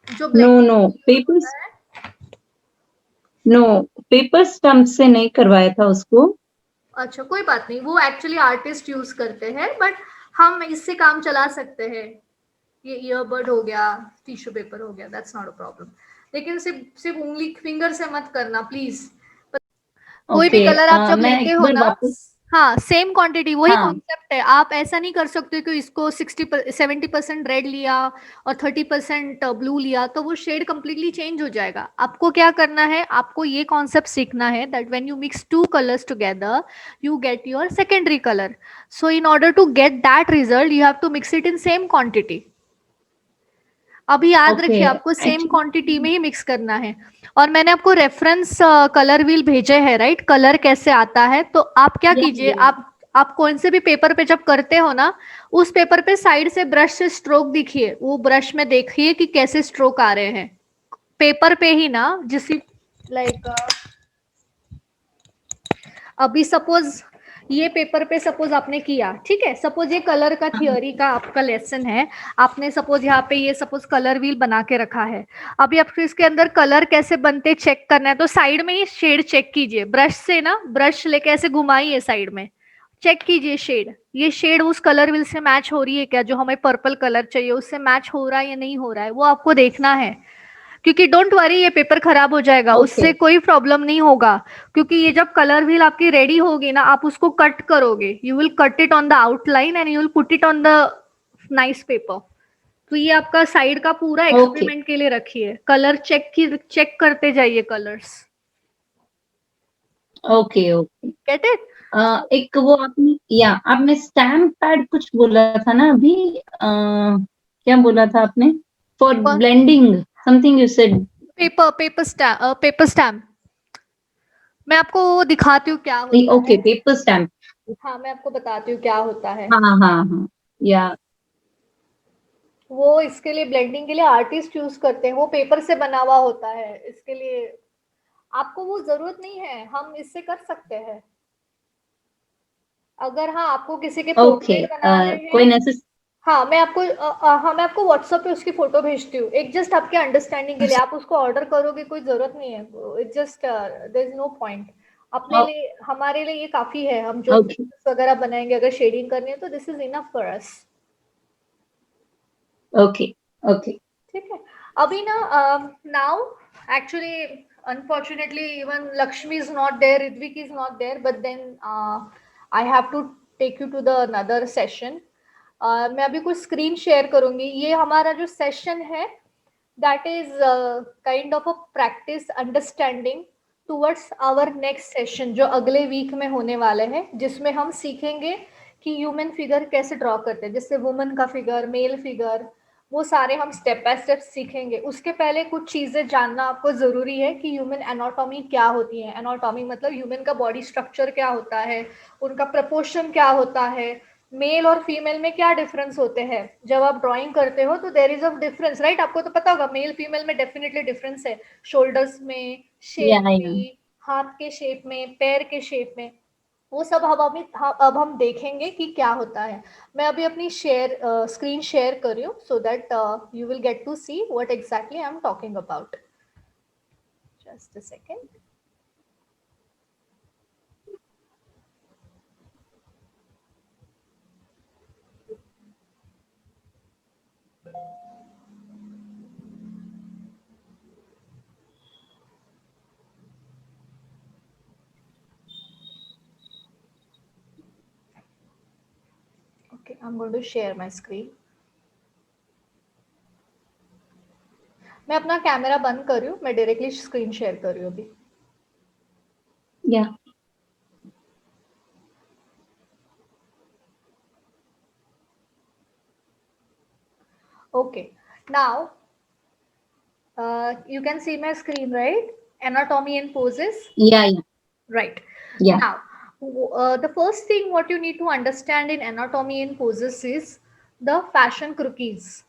जो नो ब्लेंडिंग नो के लिए पेपर होता है? नो पेपर स्टम्प से नहीं करवाया था उसको। अच्छा, कोई बात नहीं, वो एक्चुअली आर्टिस्ट यूज करते हैं, बट हम इससे काम चला सकते हैं। ये ईयरबड हो गया, टिश्यू पेपर हो गया, दैट्स नॉट अ प्रॉब्लम। लेकिन सिर्फ सिर्फ उंगली फिंगर से मत करना प्लीज। कोई भी ओके, कलर आप जब मैं लेते एक हो बार ना, वापस। हाँ सेम क्वांटिटी, वही हाँ, कॉन्सेप्ट है। आप ऐसा नहीं कर सकते कि इसको 70% रेड लिया और 30% ब्लू लिया, तो वो शेड कंप्लीटली चेंज हो जाएगा। आपको क्या करना है, आपको ये कॉन्सेप्ट सीखना है that when you mix two colours together you get your secondary colour. So in order to get that result you have to mix it in same quantity. अभी याद ओके। रखिए, आपको सेम एक्चुअली क्वांटिटी में ही mix करना है। और मैंने आपको रेफरेंस कलर व्हील भेजे हैं, राइट? कलर कैसे आता है, तो आप क्या या कीजिए, आप कौन से भी पेपर पे जब करते हो ना, उस पेपर पे साइड से ब्रश से स्ट्रोक दिखिए, वो ब्रश में देखिए कि कैसे स्ट्रोक आ रहे हैं पेपर पे ही ना। जिस लाइक अभी सपोज ये पेपर पे सपोज आपने किया, ठीक है, सपोज ये कलर का थियोरी का आपका लेसन है। आपने सपोज यहाँ पे ये सपोज कलर व्हील बना के रखा है। अभी आपको इसके अंदर कलर कैसे बनते चेक करना है, तो साइड में ही शेड चेक कीजिए ब्रश से ना, ब्रश लेके ऐसे घुमाइए साइड में, चेक कीजिए शेड। ये शेड उस कलर व्हील से मैच हो रही है क्या, जो हमें पर्पल कलर चाहिए उससे मैच हो रहा है या नहीं हो रहा है, वो आपको देखना है। क्योंकि डोंट वरी, ये पेपर खराब हो जाएगा, ओके उससे कोई प्रॉब्लम नहीं होगा। क्योंकि ये जब कलर व्हील आपकी रेडी होगी ना, आप उसको कट करोगे, you will cut it on the outline and you will put it on the nice paper. तो ये आपका साइड का पूरा ओके एक्सपेरिमेंट के लिए रखिए, कलर चेक करते जाइए colours. Okay okay. Get it? एक वो आपने, या आपने स्टैम्प पैड कुछ बोला था ना अभी, क्या बोला था आपने? For blending something you said. Paper stamp. मैं आपको वो दिखाती हूँ क्या होता ओके, है। Paper stamp. हाँ, मैं आपको बताती हूँ क्या होता है। हाँ हाँ हाँ, या वो इसके लिए ब्लेंडिंग के लिए आर्टिस्ट यूज करते हैं, वो पेपर से बना हुआ होता है। इसके लिए आपको वो जरूरत नहीं है, हम इससे कर सकते हैं। अगर हाँ आपको किसी के ओके। पोर्ट्रेट बनाने कोई हैं। नेसेस हाँ मैं आपको व्हाट्सएप पे उसकी फोटो भेजती हूँ, एक जस्ट आपके अंडरस्टैंडिंग के लिए। आप उसको ऑर्डर करोगे, कोई जरूरत नहीं है, it just there is no point. अपने लिए, हमारे लिए ये काफी है। हम जो ओके पिक्चर्स वगैरह बनाएंगे, अगर शेडिंग करनी है तो this is enough for us. Okay okay. ठीक है। अभी ना now actually unfortunately even Lakshmi is not there, Ritvik is not there, but then I have to take you to the another session. मैं अभी कुछ स्क्रीन शेयर करूंगी। ये हमारा जो सेशन है that is kind of a practice understanding towards our next session, जो अगले वीक में होने वाले हैं, जिसमें हम सीखेंगे कि ह्यूमन फिगर कैसे ड्रॉ करते हैं, जैसे वुमन का फिगर, मेल फिगर, वो सारे हम स्टेप बाय स्टेप सीखेंगे। उसके पहले कुछ चीजें जानना आपको जरूरी है कि ह्यूमन एनाटॉमी क्या होती है। एनाटॉमी मतलब ह्यूमन का बॉडी स्ट्रक्चर क्या होता है, उनका प्रपोर्शन क्या होता है, मेल और फीमेल में क्या डिफरेंस होते हैं। जब आप ड्राइंग करते हो तो there is a difference, right? आपको तो पता होगा मेल फीमेल में डेफिनेटली डिफरेंस है, शोल्डर्स में, या शेप में, हाथ के शेप में, पैर के शेप में। वो सब अब हम देखेंगे कि क्या होता है। मैं अभी अपनी स्क्रीन शेयर कर रही हूँ so that you will get to see what exactly I am talking about. Just a second. Okay, I am going to share my screen. मैं अपना कैमरा बंद कर रही हूँ, मैं डायरेक्टली स्क्रीन शेयर कर रही हूँ अभी। या Okay, now you can see my screen, right? Anatomy and poses, या right? या Now, the first thing what you need to understand in anatomy and poses is the fashion cookies.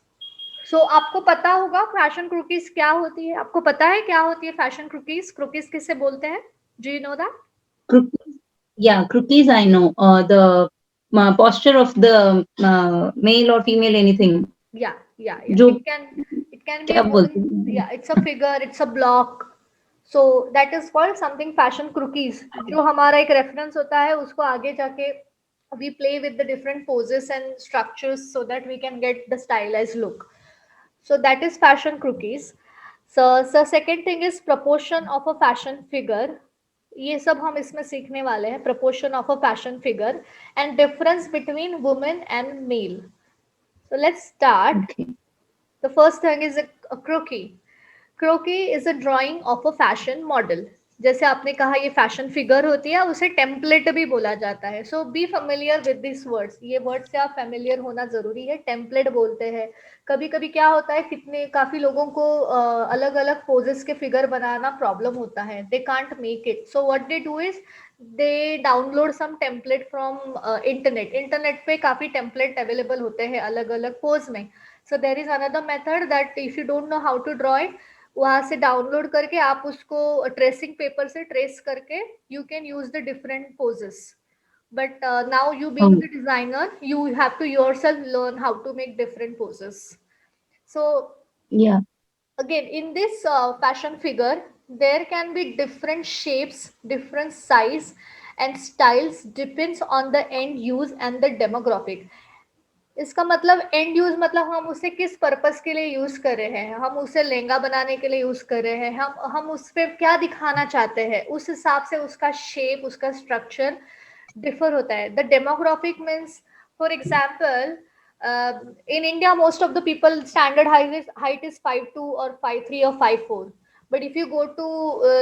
सो आपको पता होगा फैशन क्रूकीज क्या होती है? आपको पता है क्या होती है फैशन क्रूकीज? क्रूकीज किसे बोलते हैं? Do you know that? Crookies, yeah, crookies I know. The posture of the male or female, anything. Yeah. जो It can be क्या a बोलते woman. हैं? Yeah, it's a figure, it's a block. So that is called something fashion cookies. जो हमारा एक reference होता है उसको आगे जाके we play with the different poses and structures so that we can get the stylized look. So that is fashion cookies. So second thing is proportion of a fashion figure. ये सब हम इसमें सीखने वाले हैं, proportion of a fashion figure and difference between women and male. So let's start. Okay. The first thing is a croquis. Croquis is a drawing of a fashion model. जैसे आपने कहा ये फैशन फिगर होती है, उसे template भी बोला जाता है. So be familiar with this words. ये वर्ड से आप फेमिलियर होना जरूरी है. टेम्पलेट बोलते हैं. कभी कभी क्या होता है, काफी लोगों को अलग अलग पोजेस के फिगर बनाना प्रॉब्लम होता है. They can't make it. So what they do is they download some template from internet पे काफी टेम्पलेट अवेलेबल होते हैं अलग अलग पोज में. So there is another method that if you don't know how to draw it, वहां से download करके आप उसको ट्रेसिंग पेपर से ट्रेस करके you can use the different poses. But now you being Oh, the designer, you have to yourself learn how to make different poses. So yeah. again, in this fashion figure, there can be different shapes, different size and styles depends on the end use and the demographic. इसका मतलब and use मतलब हम उसे किस purpose के लिए use कर रहे हैं. हम उसे लहंगा बनाने के लिए यूज कर रहे हैं, हम उस पे क्या दिखाना चाहते हैं, उस हिसाब से उसका शेप, उसका स्ट्रक्चर डिफर होता है. The demographic means, for example, in India most of the people standard height is 5'2" or 5'3" or 5'4", but if you go to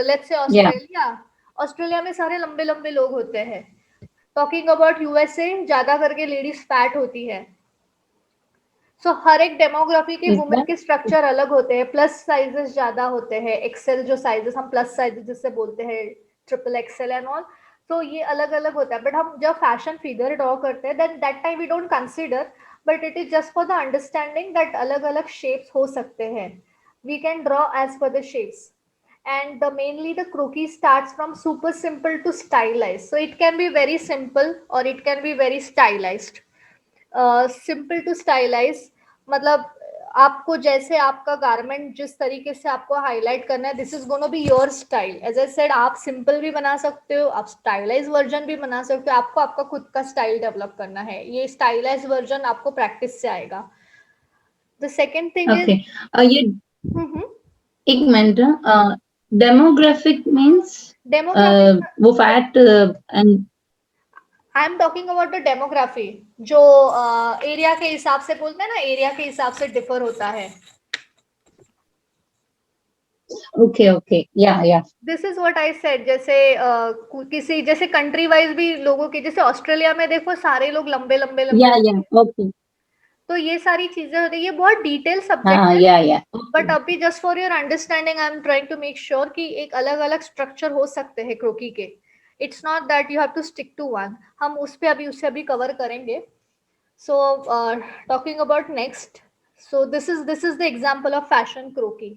let's say Yeah. Australia में सारे लंबे लंबे लोग होते हैं. टॉकिंग अबाउट यूएसए, ज्यादा करके लेडीज फैट होती है. सो हर एक डेमोग्राफी के Is वुमेन that? के स्ट्रक्चर अलग होते हैं. प्लस साइजेस ज्यादा होते हैं, एक्सेल जो साइजेस हम प्लस साइजेस जिससे बोलते हैं, ट्रिपल एक्सेल एंड ऑल. तो ये अलग अलग होता है. बट हम जब फैशन फिगर ड्रॉ करते हैं then that time we don't consider, but it is just for the understanding that अलग अलग शेप्स हो सकते हैं. We can draw as per the shapes. And the mainly the croquis starts from super simple to stylized, so it can be very simple or it can be very stylized. Simple to stylize मतलब आपको जैसे आपका garment जिस तरीके से आपको highlight करना है, this is gonna be your style. As I said, आप सिंपल भी बना सकते हो, आप स्टाइलाइज वर्जन भी बना सकते हो. आपको आपका खुद का स्टाइल डेवलप करना है. ये स्टाइलाइज वर्जन आपको प्रैक्टिस से आएगा. The second thing is Okay. ये एक मिनट. Demographic means demographic. वो fat and I am talking about the demography, जो एरिया के हिसाब से बोलते हैं ना, एरिया के हिसाब से डिफर होता है. ओके या this is what I said. जैसे किसी जैसे कंट्री वाइज भी लोगों के, जैसे ऑस्ट्रेलिया में देखो सारे लोग लंबे लंबे लंबे. या ओके. तो ये सारी चीजें होती है. ये बहुत डिटेल सब्जेक्ट हाँ है. या बट ओके. अभी just for your understanding I am trying to make sure कि एक अलग अलग स्ट्रक्चर हो सकते हैं क्रोकी के. It's not that you have to stick to one. हम उस पे अभी उससे अभी कवर करेंगे. So talking about next, so this is the example of fashion croquis.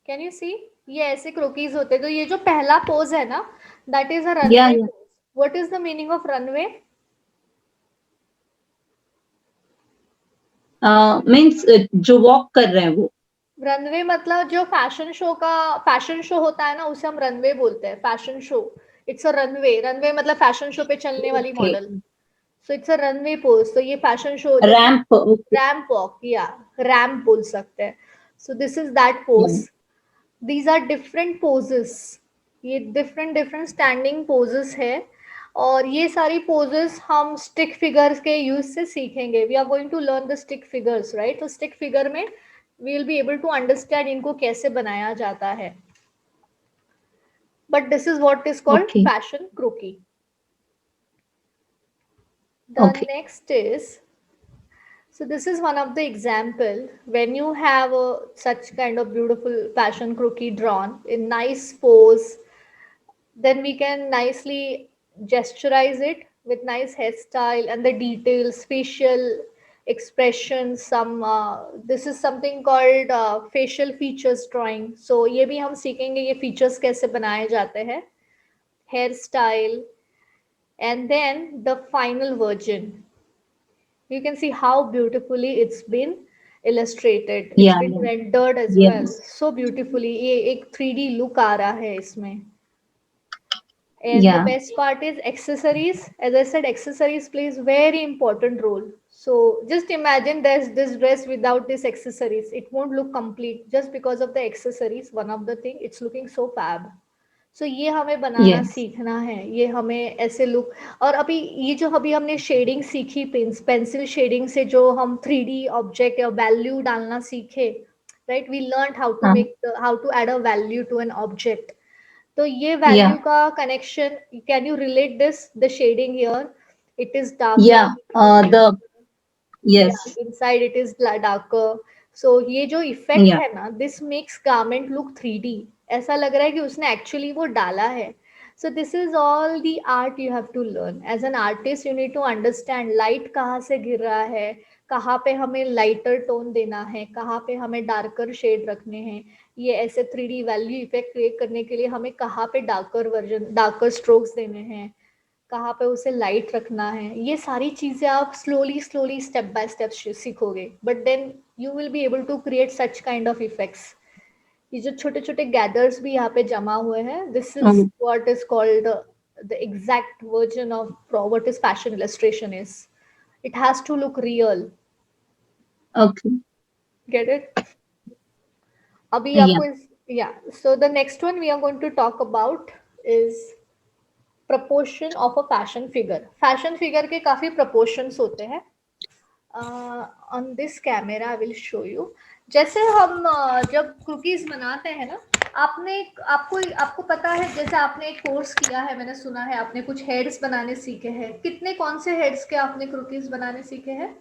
Can you see? ये ऐसे क्रोकीज होते हैं. तो ये जो पहला पोज है ना, दैट इज अ या runway pose. What is the meaning of runway? Means जो वॉक कर रहे हैं वो. रनवे मतलब जो फैशन शो होता है ना, उसे हम रनवे बोलते हैं. Fashion show, it's a runway. Runway मतलब फैशन शो पे चलने वाली okay. Model. So it's a runway pose. तो ये फैशन शो जैसे रैंप. ओके. रैम्प वॉक या रैम्प बोल सकते हैं. So this is that pose. These are different poses. ये डिफरेंट डिफरेंट स्टैंडिंग पोजेस है. और ये सारी पोजेस हम स्टिक फिगर्स के यूज से सीखेंगे. We are going to learn the stick figures, right? तो स्टिक फिगर में we will be able to understand इनको कैसे बनाया जाता है. But this is what is called okay. Fashion croquis. The okay. next is, so this is one of the example when you have such kind of beautiful fashion crookie drawn in nice pose, then we can nicely gesturize it with nice hairstyle and the details, facial expressions. Some this is something called facial features drawing. So ये भी हम सीखेंगे ये features कैसे बनाए जाते हैं, hairstyle, and then the final version. You can see how beautifully it's been illustrated. It's Yeah, been yeah. rendered as well. Yes. So beautifully. ये एक 3D look आ रहा है इसमें. And the Yeah. best part is accessories. As I said, accessories plays very important role. So just imagine there's this dress without these accessories. It won't look complete just because of the accessories. One of the thing, it's looking so fab. सो ये हमें बनाना Yes. सीखना है, ये हमें ऐसे look. और अभी ये जो अभी हमने शेडिंग सीखी, पेंसिल शेडिंग से जो हम 3D ऑब्जेक्ट या वैल्यू डालना सीखे, right, we learn how to Uh, make, how to add a value to an object. तो ये वैल्यू yeah. का connection, can you relate this, the shading here, it is darker, Yeah. Yes. inside it is darker. So ये जो effect Yeah. है ना, this makes garment look 3D। ऐसा लग रहा है कि उसने एक्चुअली वो डाला है। So this is all the art you have to learn as an artist. You need to understand light कहाँ से गिर रहा है, कहाँ पे हमें लाइटर टोन देना है, कहाँ पे हमें डार्कर शेड रखने हैं। ये ऐसे 3D वैल्यू इफेक्ट क्रिएट करने के लिए हमें कहाँ पे डार्कर वर्जन, डार्कर स्ट्रोक्स देने हैं, कहाँ पे उसे लाइट रखना है। ये सारी चीजें आप slowly slowly step by step सीखोगे, but then you will be able to create such kind of effects. ये जो छोटे छोटे गैदर्स भी यहाँ पे जमा हुए हैं, this is Um, what is called the exact version of what is fashion illustration is. It has to look real. okay. Get it? अभी Yeah. आपको इस, या, so the next one we are going to talk about is proportion of a fashion figure. Fashion figure के काफी proportions होते हैं। On this camera I will show you. जैसे हम जब कुकीज बनाते हैं ना, आपने आपको आपको पता है, जैसे आपने एक कोर्स किया है, मैंने सुना है आपने कुछ हेड्स बनाने सीखे हैं। कितने, कौन से हेड्स के आपने कुकीज बनाने सीखे हैं?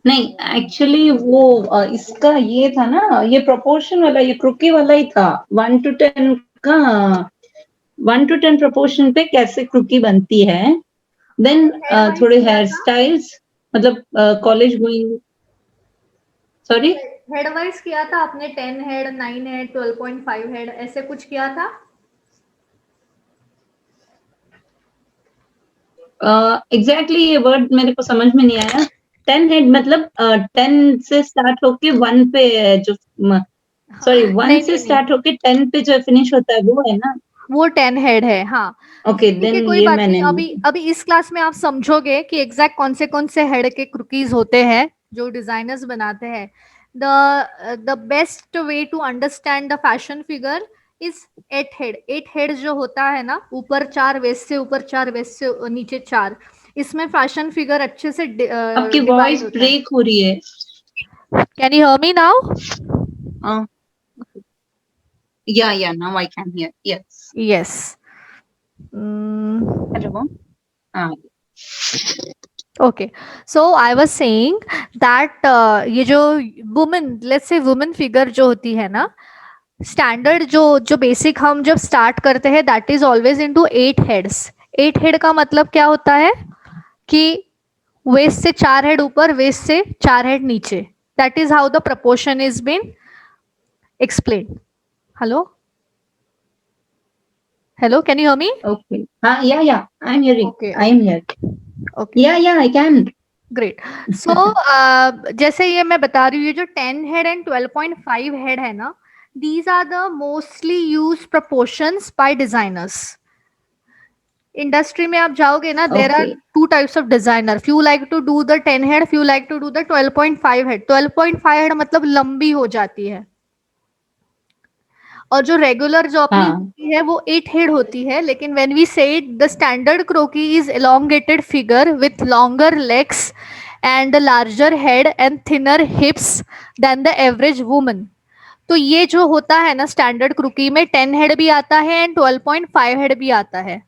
नहीं, एक्चुअली वो इसका ये था ना, ये प्रोपोर्शन वाला, ये क्रुकी वाला ही था। 1 to 10 का, 1 to 10 प्रोपोर्शन पे कैसे क्रुकी बनती है। देन थोड़े हेयर स्टाइल्स, मतलब college going, sorry, head wise किया था आपने? 10 हेड, 9 हेड, 12.5 हेड, ऐसे कुछ किया था? एग्जैक्टली ये वर्ड मेरे को समझ में नहीं आया। 10 हेड मतलब 10 से स्टार्ट होके 1 पे जो, सॉरी, 1 से स्टार्ट होके 10 पे जो फिनिश होता है वो है ना? वो 10 हेड है, हाँ। ओके, ठीक है, देन कोई ये बात मैंने नहीं। अभी अभी इस क्लास में आप समझोगे कि एग्जैक्ट कौन से हेड के कुकीज होते हैं जो डिजाइनर्स बनाते हैं। The best way to understand the fashion figure is 8 head. 8 head जो होता है ना, ऊपर 4 वेस्ट से, ऊपर 4 वेस्ट से, नीचे 4, इसमें फैशन फिगर अच्छे से आपकी डिवाइड वॉइस होता है। ब्रेक हो रही है। Can you hear me now? Yeah, now I can hear. Yes. Yes. Hello. Okay, so I was saying that ये जो women, let's say women figure जो होती है ना, स्टैंडर्ड जो जो बेसिक हम जब स्टार्ट करते हैं, that is always into 8 heads. 8 head का मतलब क्या होता है कि वेस्ट से 4 हेड ऊपर, वेस्ट से 4 हेड नीचे। That is how the proportion is been explain. Hello, hello, can you hear me? Okay. Yeah. I'm hearing. Okay, I am here. okay. Yeah, I can. Great. So जैसे ये मैं बता रही हूँ, ये जो 10 हेड एंड 12.5 हेड है ना, these are the mostly use proportions by designers. Industry में आप जाओगे ना, there are Okay. 2 types of designer. Few like to do the 10 head, few like to do the 12.5 head. 12.5 head मतलब लंबी हो जाती है, और जो रेगुलर जो अपनी हाँ. होती है वो 8 हेड होती है। लेकिन when we say the standard croquis is elongated figure with longer legs and larger head and thinner hips then the average woman. तो ये जो होता है ना, स्टैंडर्ड क्रोकी में 10 हेड भी आता है एंड 12.5 हेड भी आता है।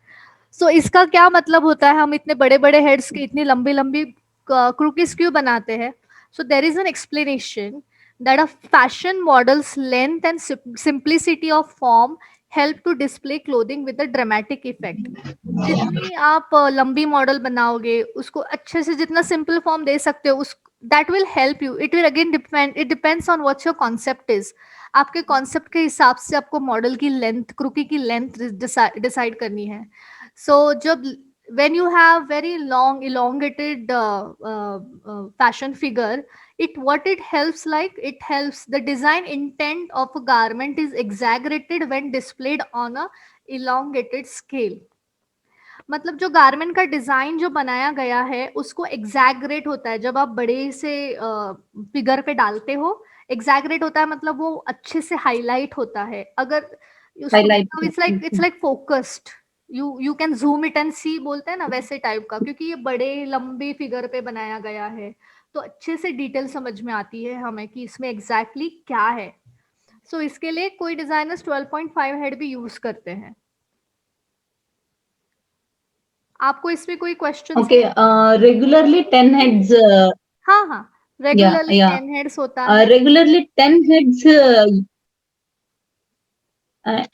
सो इसका क्या मतलब होता है, हम इतने बड़े बड़े हेड्स की इतनी लंबी लंबी क्रोकीज क्यों बनाते हैं? So there is an explanation. that a fashion model's length and simplicity of form help to display clothing with a dramatic effect. जितनी आप लंबी मॉडल बनाओगे उसको अच्छे से जितना सिंपल फॉर्म दे सकते हो उस that will help you. It will again depend, it depends on what's your concept is. आपके कॉन्सेप्ट के हिसाब से आपको मॉडल की लेंथ, क्रूकी की लेंथ डिसाइड करनी है. सो जब when you have very long elongated fashion figure, it what it helps, like it helps the design intent of a garment is exaggerated when displayed on a elongated scale. मतलब जो garment का design जो बनाया गया है उसको exaggerate होता है जब आप बड़े से फिगर पे डालते हो. एग्जैगरेट होता है मतलब वो अच्छे से हाईलाइट होता है. अगर हाईलाइट उसको it's like focused, you can zoom it and see बोलते हैं ना, वैसे टाइप का, क्योंकि ये बड़े लंबे फिगर पे बनाया गया है तो अच्छे से डिटेल समझ में आती है हमें कि इसमें एग्जैक्टली क्या है. सो इसके लिए कोई डिजाइनर्स 12.5 हेड भी यूज करते हैं. आपको इसमें कोई क्वेश्चन? ओके. Regularly 10 heads. हाँ हाँ, या रेगुलरली या 10 हेड्स होता है. Regularly 10 heads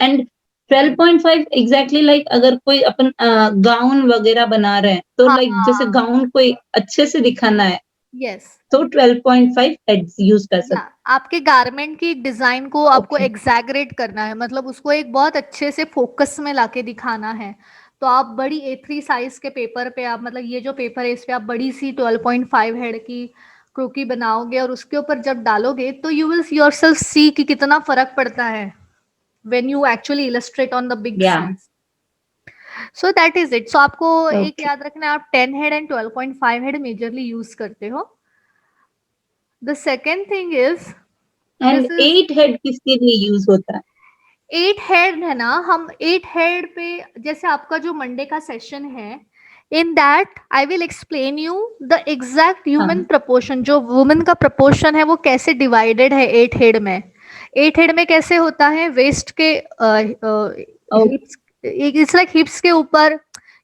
and 12.5 exactly. Like अगर कोई अपन गाउन वगैरह बना रहे हैं तो हाँ लाइक जैसे गाउन कोई अच्छे से दिखाना है यस. तो 12.5 हेड्स यूज कर सकते. आपके गारमेंट की डिजाइन को आपको ओके. एग्जैगरेट करना है, मतलब उसको एक बहुत अच्छे से फोकस में लाके दिखाना है. तो आप बड़ी A3 साइज के पेपर पे, आप मतलब ये जो पेपर है इस पे आप बड़ी सी 12.5 हेड की क्रोकी बनाओगे और उसके ऊपर जब डालोगे तो यू विल योरसेल्फ सी कि कितना फर्क पड़ता है when you actually illustrate on the big या. size. So that is it. So आपको एक ओके. याद रखना है, आप 10 head and 12.5 head majorly use करते हो. The second thing is, and this is 8 head किसके लिए यूज होता है? 8 हेड है ना. हम 8 हेड पे, जैसे आपका जो मंडे का सेशन है, in that I will explain you the exact human हाँ. प्रपोर्शन. जो वुमेन का प्रपोर्शन है वो कैसे डिवाइडेड है 8 हेड में. 8 हेड में कैसे होता है, वेस्ट के हिप्स, इट्स लाइक हिप्स के ऊपर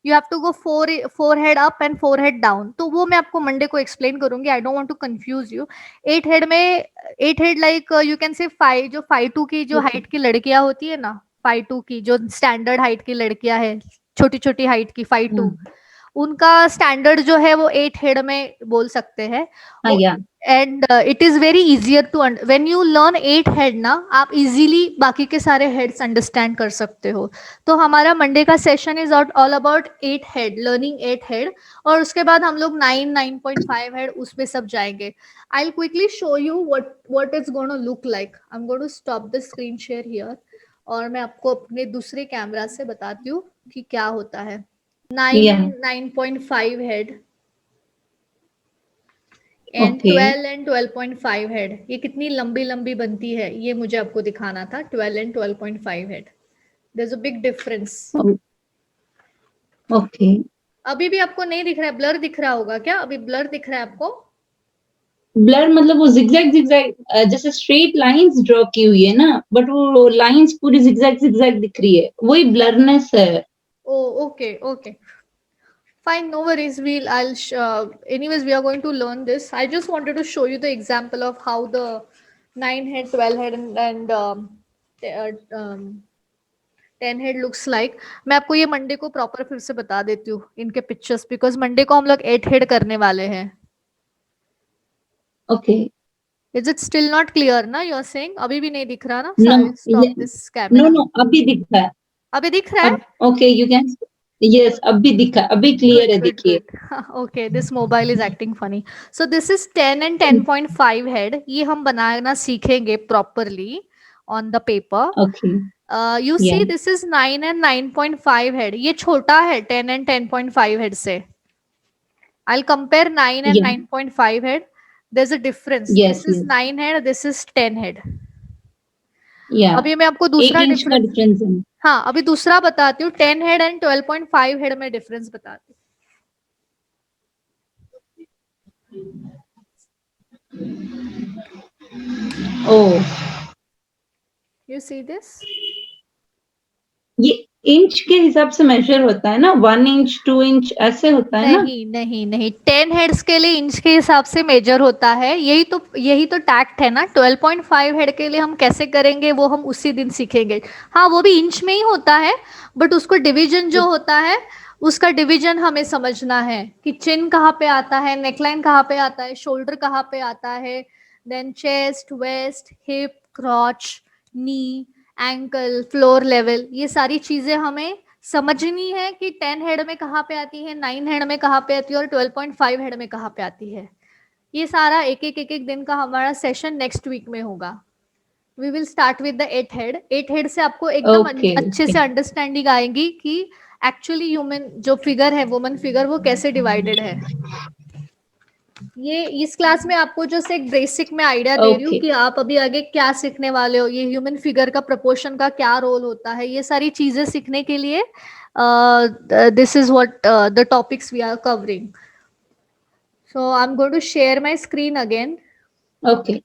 you have to go four head up and four head down. तो वो मैं आपको मंडे को एक्सप्लेन करूंगी. I don't want to confuse you. 8 head में 8 head like you can say 5, जो 5'2" की जो हाइट की लड़कियां होती है ना, 5'2" की जो स्टैंडर्ड हाइट की लड़कियां है, छोटी छोटी हाइट की 5'2", उनका स्टैंडर्ड जो है वो 8 हेड में बोल सकते हैं. हाँ. Yeah. And it is very easier to, when you learn 8 head ना, आप इजीली बाकी के सारे हेड्स अंडरस्टैंड कर सकते हो. तो हमारा मंडे का session is all about 8 head, learning 8 head. और उसके बाद हम लोग 9.5 हेड उस पे सब जाएंगे. I will quickly show you what it's gonna look like. I am going to stop the screen share here और मैं आपको अपने दूसरे कैमरा से बताती हूँ कि क्या होता है. 9 या. And 9.5 head and okay. 12 and 12.5 head, ये कितनी लंबी लंबी बनती है ये मुझे आपको दिखाना था. 12 and 12.5 head, there is a big difference. Okay. अभी भी आपको नहीं दिख रहा है? ब्लर दिख रहा होगा क्या? अभी ब्लर दिख रहा है आपको? ब्लर मतलब वो जिगजैग जिगजैग जैसे स्ट्रेट लाइंस ड्रॉ की हुई है ना, बट वो लाइंस पूरी जिगजैग जिगजैग दिख रही है, वही ब्लरनेस है. Oh okay okay, fine, no worries. Anyways, we are going to learn this. I just wanted to show you the example of how the 9 head, 12 head and 10 head looks like. मैं आपको ये Monday को proper फिर से बता देती हूँ इनके पिक्चर्स, बिकॉज मंडे को हम लोग 8 हेड करने वाले हैं. Okay. Is it still not clear ना? यू आर सेइंग अभी भी नहीं दिख रहा ना? No. Stop this no camera. No, अभी दिखा है. अभी दिख रहा है? अब ओके, यू कैन. यस, अभी दिखा, अभी क्लियर Good, है, good, देखिए. good. Okay, this mobile is acting funny. So this is 10 and 10.5 head. ये हम बनाना सीखेंगे properly on the paper. Okay. You या. see, this is 9 and 9.5 head. ये छोटा है 10 and 10.5 head से. I'll compare 9 and या. 9.5 head. There's a difference. Yes. This is yes. 9 head. This is 10 head. या. अभी मैं आपको 1 दूसरा इंच का डिफरेंस, डिफरेंस है. हाँ अभी दूसरा बताती हूँ. 10 हेड एंड 12.5 हेड में डिफरेंस बताती ओ. हूँ. You see this? ये इंच के हिसाब से मेजर होता है ना, 1 इंच 2 इंच ऐसे होता है ना? नहीं 10 हेड्स के लिए इंच के हिसाब से मेजर होता है, यही तो टैक्ट है ना। 12.5 हेड के लिए हम कैसे करेंगे वो हम उसी दिन सीखेंगे। हाँ वो भी इंच में ही होता है, बट उसको डिवीजन जो होता है उसका डिवीजन हमें समझना है कि चिन कहाँ पे आता है, नेकलाइन कहाँ पे आता है, शोल्डर कहाँ पे आता है, then chest, waist, hip, crotch, knee, ankle, floor level, ये सारी चीजें हमें समझनी है कि 10 हेड में कहाँ पे आती है, 9 हेड में कहाँ पे आती है और 12.5 हेड में कहाँ पे आती है। ये सारा एक एक दिन का हमारा सेशन नेक्स्ट वीक में होगा। We will start with the 8 head से आपको एकदम ओके अच्छे से अंडरस्टैंडिंग आएगी कि एक्चुअली ह्यूमन जो फिगर है, वुमन फिगर, वो कैसे डिवाइडेड है। ये इस क्लास में आपको जो से एक बेसिक में आइडिया दे रही हूँ कि आप अभी आगे क्या सीखने वाले हो, ये ह्यूमन फिगर का प्रपोर्शन का क्या रोल होता है, ये सारी चीजें सीखने के लिए this is what the topics we are covering. So I am going to share my screen again. Okay.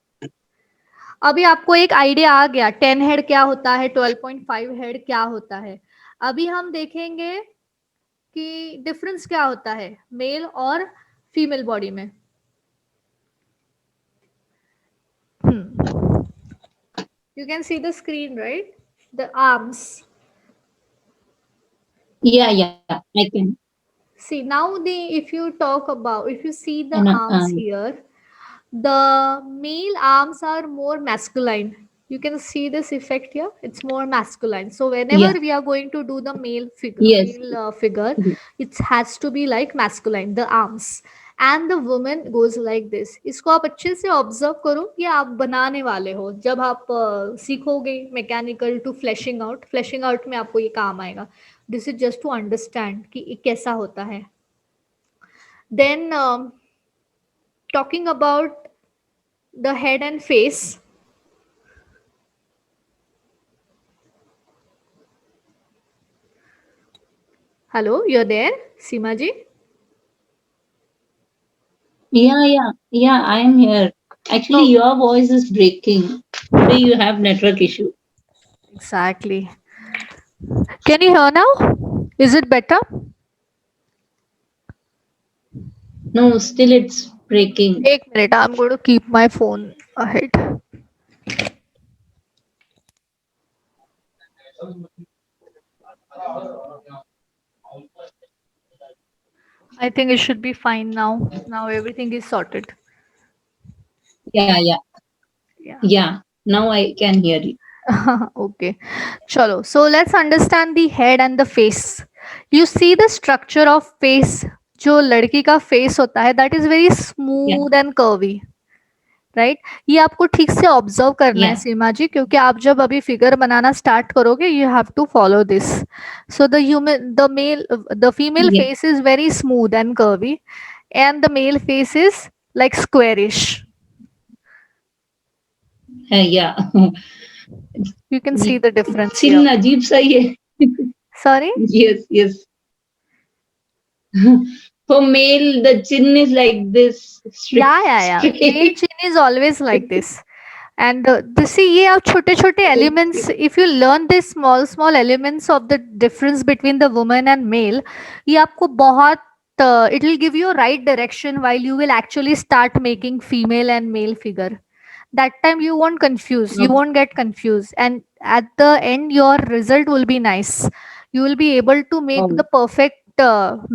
अभी आपको एक आइडिया आ गया 10 हेड क्या होता है, 12.5 हेड क्या होता है। अभी हम देखेंगे कि डिफरेंस क्या होता है मेल और फीमेल बॉडी में। You can see the screen, right? The arms. Yeah, I can. See now if you talk about, if you see the And arms here, the male arms are more masculine. You can see this effect here. It's more masculine. So whenever yeah, we are going to do the male figure, yes. figure, it has to be like masculine, the arms. And the women goes like this. इसको आप अच्छे से observe करो, ये आप बनाने वाले हो जब आप सीखोगे mechanical to flashing out. Flashing out में आपको ये काम आएगा। This is just to understand कि ये कैसा होता है। Then talking about the head and face. Hello, you are there Seema ji? Yeah, I am here. Actually, Oh. your voice is breaking. Maybe you have network issue. Exactly. Can you hear now? Is it better? No, still it's breaking. एक मिनट, I am going to keep my phone ahead. I think it should be fine now. Now everything is sorted. Yeah. Yeah. Yeah. Now I can hear you. Okay. Chalo. So let's understand the head and the face. You see the structure of face. जो लड़की का face होता है that is very smooth and curvy. Right ये आपको ठीक से observe करना है Yeah. सीमा जी, क्योंकि आप जब अभी फिगर बनाना स्टार्ट करोगे you have to follow this. So the female Yeah. Face is very smooth and curvy and the male face is like squarish. Yeah. You can see the difference here. Chin अजीब सा ही है. Sorry? Yes. For male, the chin is like this. Yeah male chin is always like this. And see ये आप छोटे छोटे elements, if you learn this small elements of the difference between the women and male, ये आपको बहुत it will give you a right direction while you will actually start making female and male figure. That time you won't confuse, you won't get confused, and at the end your result will be nice. You will be able to make the perfect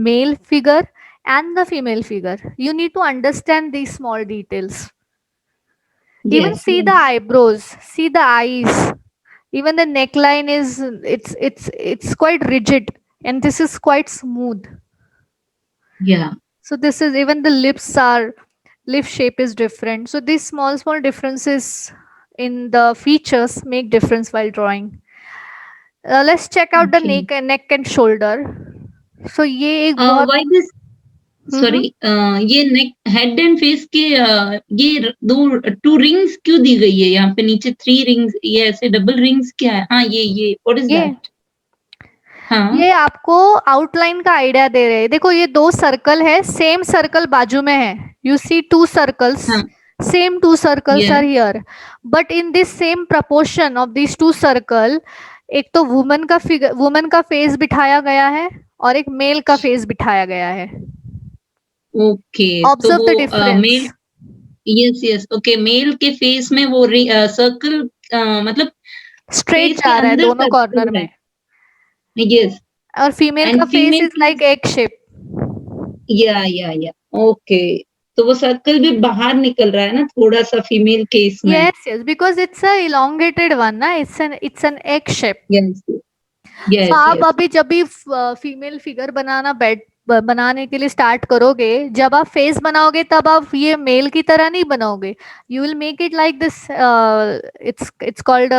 male figure and the female figure. You need to understand these small details. Even Yes. see the eyebrows, see the eyes, even the neckline is, it's quite rigid and this is quite smooth. Yeah. So this is, even the lip shape is different. So these small differences in the features make difference while drawing. Let's check out the Okay. neck and shoulder. So ये एक बहुत Why this? Sorry, ये neck, head and face के ये दो 2 rings क्यों दी गई है यहाँ पे नीचे 3 rings, ये ऐसे डबल rings क्या है? हाँ ये what is ये that? हाँ. ये आपको आउटलाइन का आइडिया दे रहे हैं। देखो ये 2 सर्कल है, सेम सर्कल बाजू में है। You see 2 circles, same 2 circles Yeah. are here, but in this same proportion of these 2 circle, एक तो वुमन का फेस बिठाया गया है और एक मेल का फेस बिठाया गया है. ओके, तो ऑब्जर्व द वो difference. Male, yes yes, okay, male के फेस में वो सर्कल, मतलब स्ट्रेट फेस के जा रहा है अंदर दोनों कॉर्नर सर्कल है, में. यस, और फीमेल एंड का फेस फीमेल इज की, लाइक एग शेप. या ओके, तो वो सर्कल भी बाहर निकल रहा है ना थोड़ा सा फीमेल केस में, Yes, yes, because it's a elongated one, ना. It's an egg shape. Yes So yes आप यस, अभी जब भी फीमेल फिगर बनाने के लिए स्टार्ट करोगे, जब आप फेस बनाओगे तब आप ये मेल की तरह नहीं बनाओगे. You will make it like this. It's called,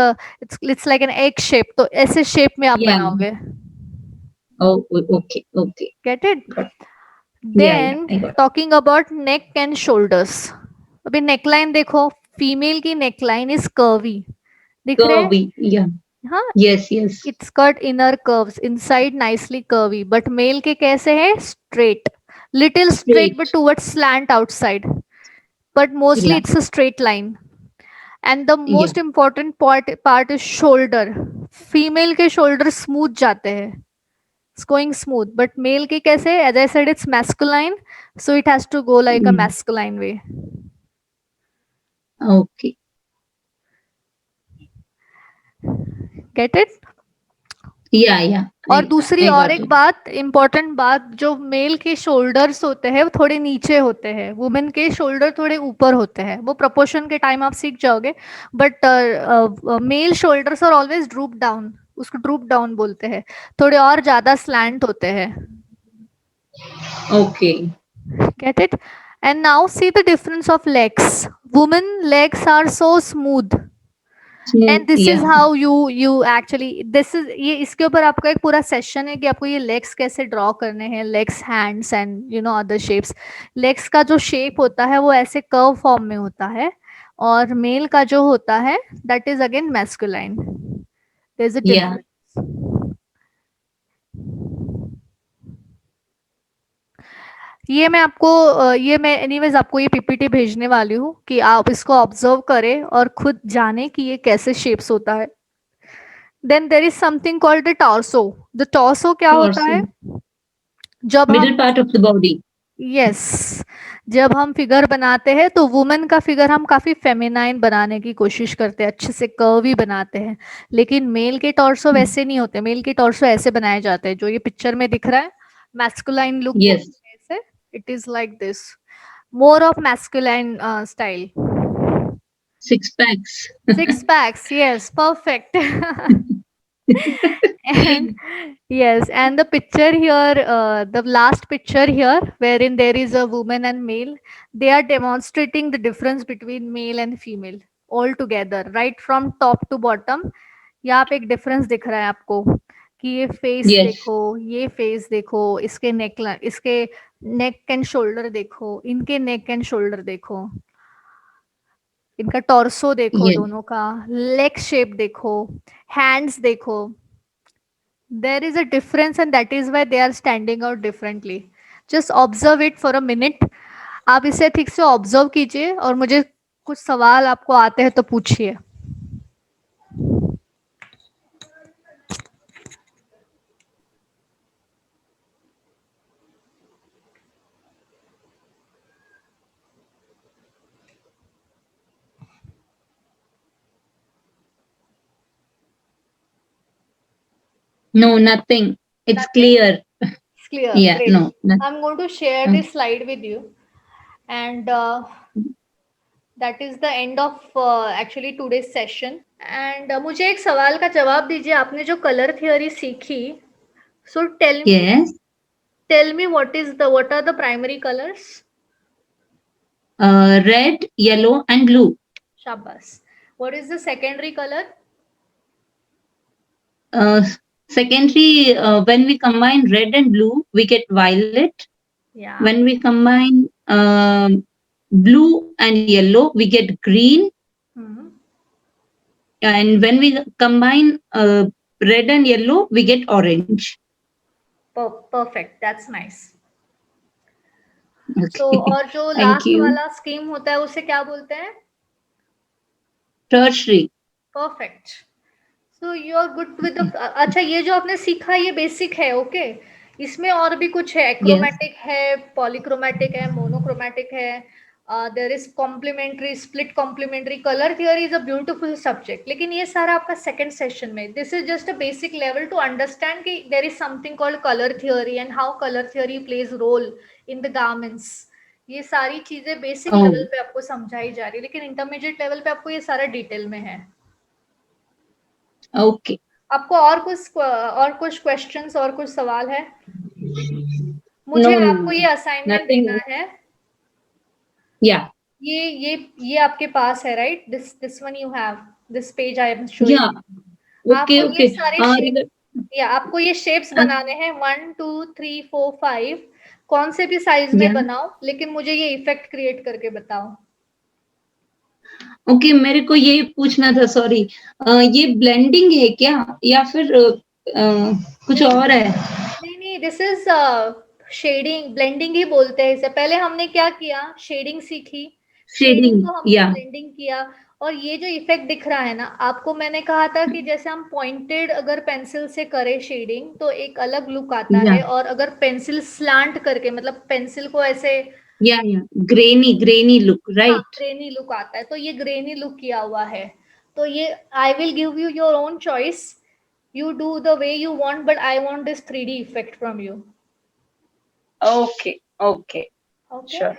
it's like an egg shape. तो ऐसे शेप में आप या, बनाओगे. Okay okay, get it. Got, yeah then I got, talking about neck and shoulders. अभी नेकलाइन देखो. फीमेल की नेकलाइन इज कर्वी. दिख रहे हैं. कर्वी, या, हाँ. Yes yes, It's got inner curves, inside nicely curvy, but male के कैसे है? Straight, little straight but straight, towards slant outside, but mostly या it's a straight line. And the या, most important part is shoulder. Female के shoulder smooth जाते हैं. It's going smooth, but male के कैसे? As I said, it's masculine, so it has to go like a masculine way. Okay, Get it? या और दूसरी आई और गॉट एक इट, बात, इम्पोर्टेंट बात, जो मेल के शोल्डर्स होते हैं वो थोड़े नीचे होते हैं, वुमेन के शोल्डर थोड़े ऊपर होते हैं. वो प्रोपोर्शन के टाइम आप सीख जाओगे. But male shoulders are always droop down. उसको ड्रूप डाउन बोलते हैं. थोड़े और ज्यादा स्लैंट होते हैं. Okay, get it. And now see the difference of legs. Women legs are so smooth. Smooth, and this yeah, is how you actually, this is, ये इसके ऊपर आपका एक पूरा सेशन है कि आपको ये लेग्स कैसे ड्रॉ करने हैं. Legs, hands and other shapes. Legs का जो शेप होता है वो ऐसे कर्व फॉर्म में होता है, और मेल का जो होता है that is again masculine. There is a yeah, difference. ये मैं एनीवेज आपको ये पीपीटी भेजने वाली हूँ कि आप इसको ऑब्जर्व करें और खुद जाने कि ये कैसे शेप्स होता है. Then there is something called the torso. The torso क्या होता टॉर्सो, है? जब मिडिल हम, part of the body, yes, जब हम फिगर बनाते हैं तो वुमेन का फिगर हम काफी फेमिनाइन बनाने की कोशिश करते हैं, अच्छे से कर्वी बनाते हैं. लेकिन मेल के टॉर्सो वैसे नहीं होते. मेल के टॉर्सो ऐसे बनाए जाते हैं जो ये पिक्चर में दिख रहा है. मैस्कुलाइन लुक यस, बोलते हैं इसे. It is like this. More of masculine style. Six packs, Six packs, yes, perfect. And yes, and the picture here, the last picture here, wherein there is a woman and male, they are demonstrating the difference between male and female all together, right from top to bottom. यहाँ पे एक difference दिख रहा है आपको कि ये face yes, देखो, ये फेस देखो, इसके नेक एंड शोल्डर देखो, इनके नेक एंड शोल्डर देखो, इनका टॉर्सो देखो यस, दोनों का, लेग शेप देखो, हैंड्स देखो. There is a difference and that is why they are standing out differently. Just observe it for a minute. आप इसे ठीक से ऑब्जर्व कीजिए और मुझे कुछ सवाल आपको आते हैं तो पूछिए. no, nothing, it's Nothing? clear, It's clear. yeah, Great. no, nothing. I'm going to share this slide with you, and that is the end of actually today's session. And मुझे एक सवाल का जवाब दीजिए. आपने जो कलर थियोरी सीखी, so Yes, tell me what are the primary colors? red, yellow, and blue. Shabbas. What is the secondary color? Uh, Secondary, when we combine red and blue, we get violet. Yeah. When we combine blue and yellow, we get green. Mhm. And when we combine red and yellow, we get orange. Perfect. That's nice. Okay. So और जो Thank last you. वाला scheme होता है उसे क्या बोलते हैं? Tertiary. Perfect. तो यू आर गुड विद अच्छा, ये जो आपने सीखा ये बेसिक है, ओके। इसमें और भी कुछ है, Yes. एक्रोमेटिक है, पॉलीक्रोमेटिक है, मोनोक्रोमेटिक है, there is complementary, split complementary, colour theory is a beautiful subject, लेकिन ये सारा आपका सेकंड सेशन में। This is just a basic level to understand कि there is something called colour theory and how colour theory plays role in the garments. ये सारी चीजें basic Oh, level पे आपको समझाई जा रही है, लेकिन इंटरमीडिएट लेवल पे आपको ये सारा डिटेल में है। okay. आपको और कुछ क्वेश्चंस और कुछ सवाल है? मुझे No, no, आपको ये no. असाइनमेंट देना Nothing. है। Yeah, ये आपके पास है, right? This one you have, this page I am yeah. Showing. Okay, आपको ये okay. सारे शेप, Regard, या आपको ये शेप्स uh, बनाने हैं, 1 2 3 4 5, कौन से भी साइज में yeah. बनाओ, लेकिन मुझे ये इफेक्ट क्रिएट करके बताओ। ओके, मेरे को ये पूछना था, सॉरी, ये ब्लेंडिंग है क्या या फिर कुछ नहीं और है? नहीं नहीं, दिस इज शेडिंग, ब्लेंडिंग ही बोलते हैं इसे। पहले हमने क्या किया, शेडिंग सीखी, शेडिंग शेडिंग, को हमने या ब्लेंडिंग किया, और ये जो इफेक्ट दिख रहा है ना, आपको मैंने कहा था कि जैसे हम पॉइंटेड अगर पेंसिल से करें शेडिंग तो एक अलग लुक आता या है, और अगर पेंसिल स्लांट करके, मतलब पेंसिल को ऐसे, या ग्रेनी ग्रेनी लुक, हाँ, राइट? ग्रेनी लुक आता है। तो ये ग्रेनी लुक किया हुआ है। तो ये I will give you your own choice, you do the way you want, but I want this 3D effect from you. Okay, okay, Okay. Sure.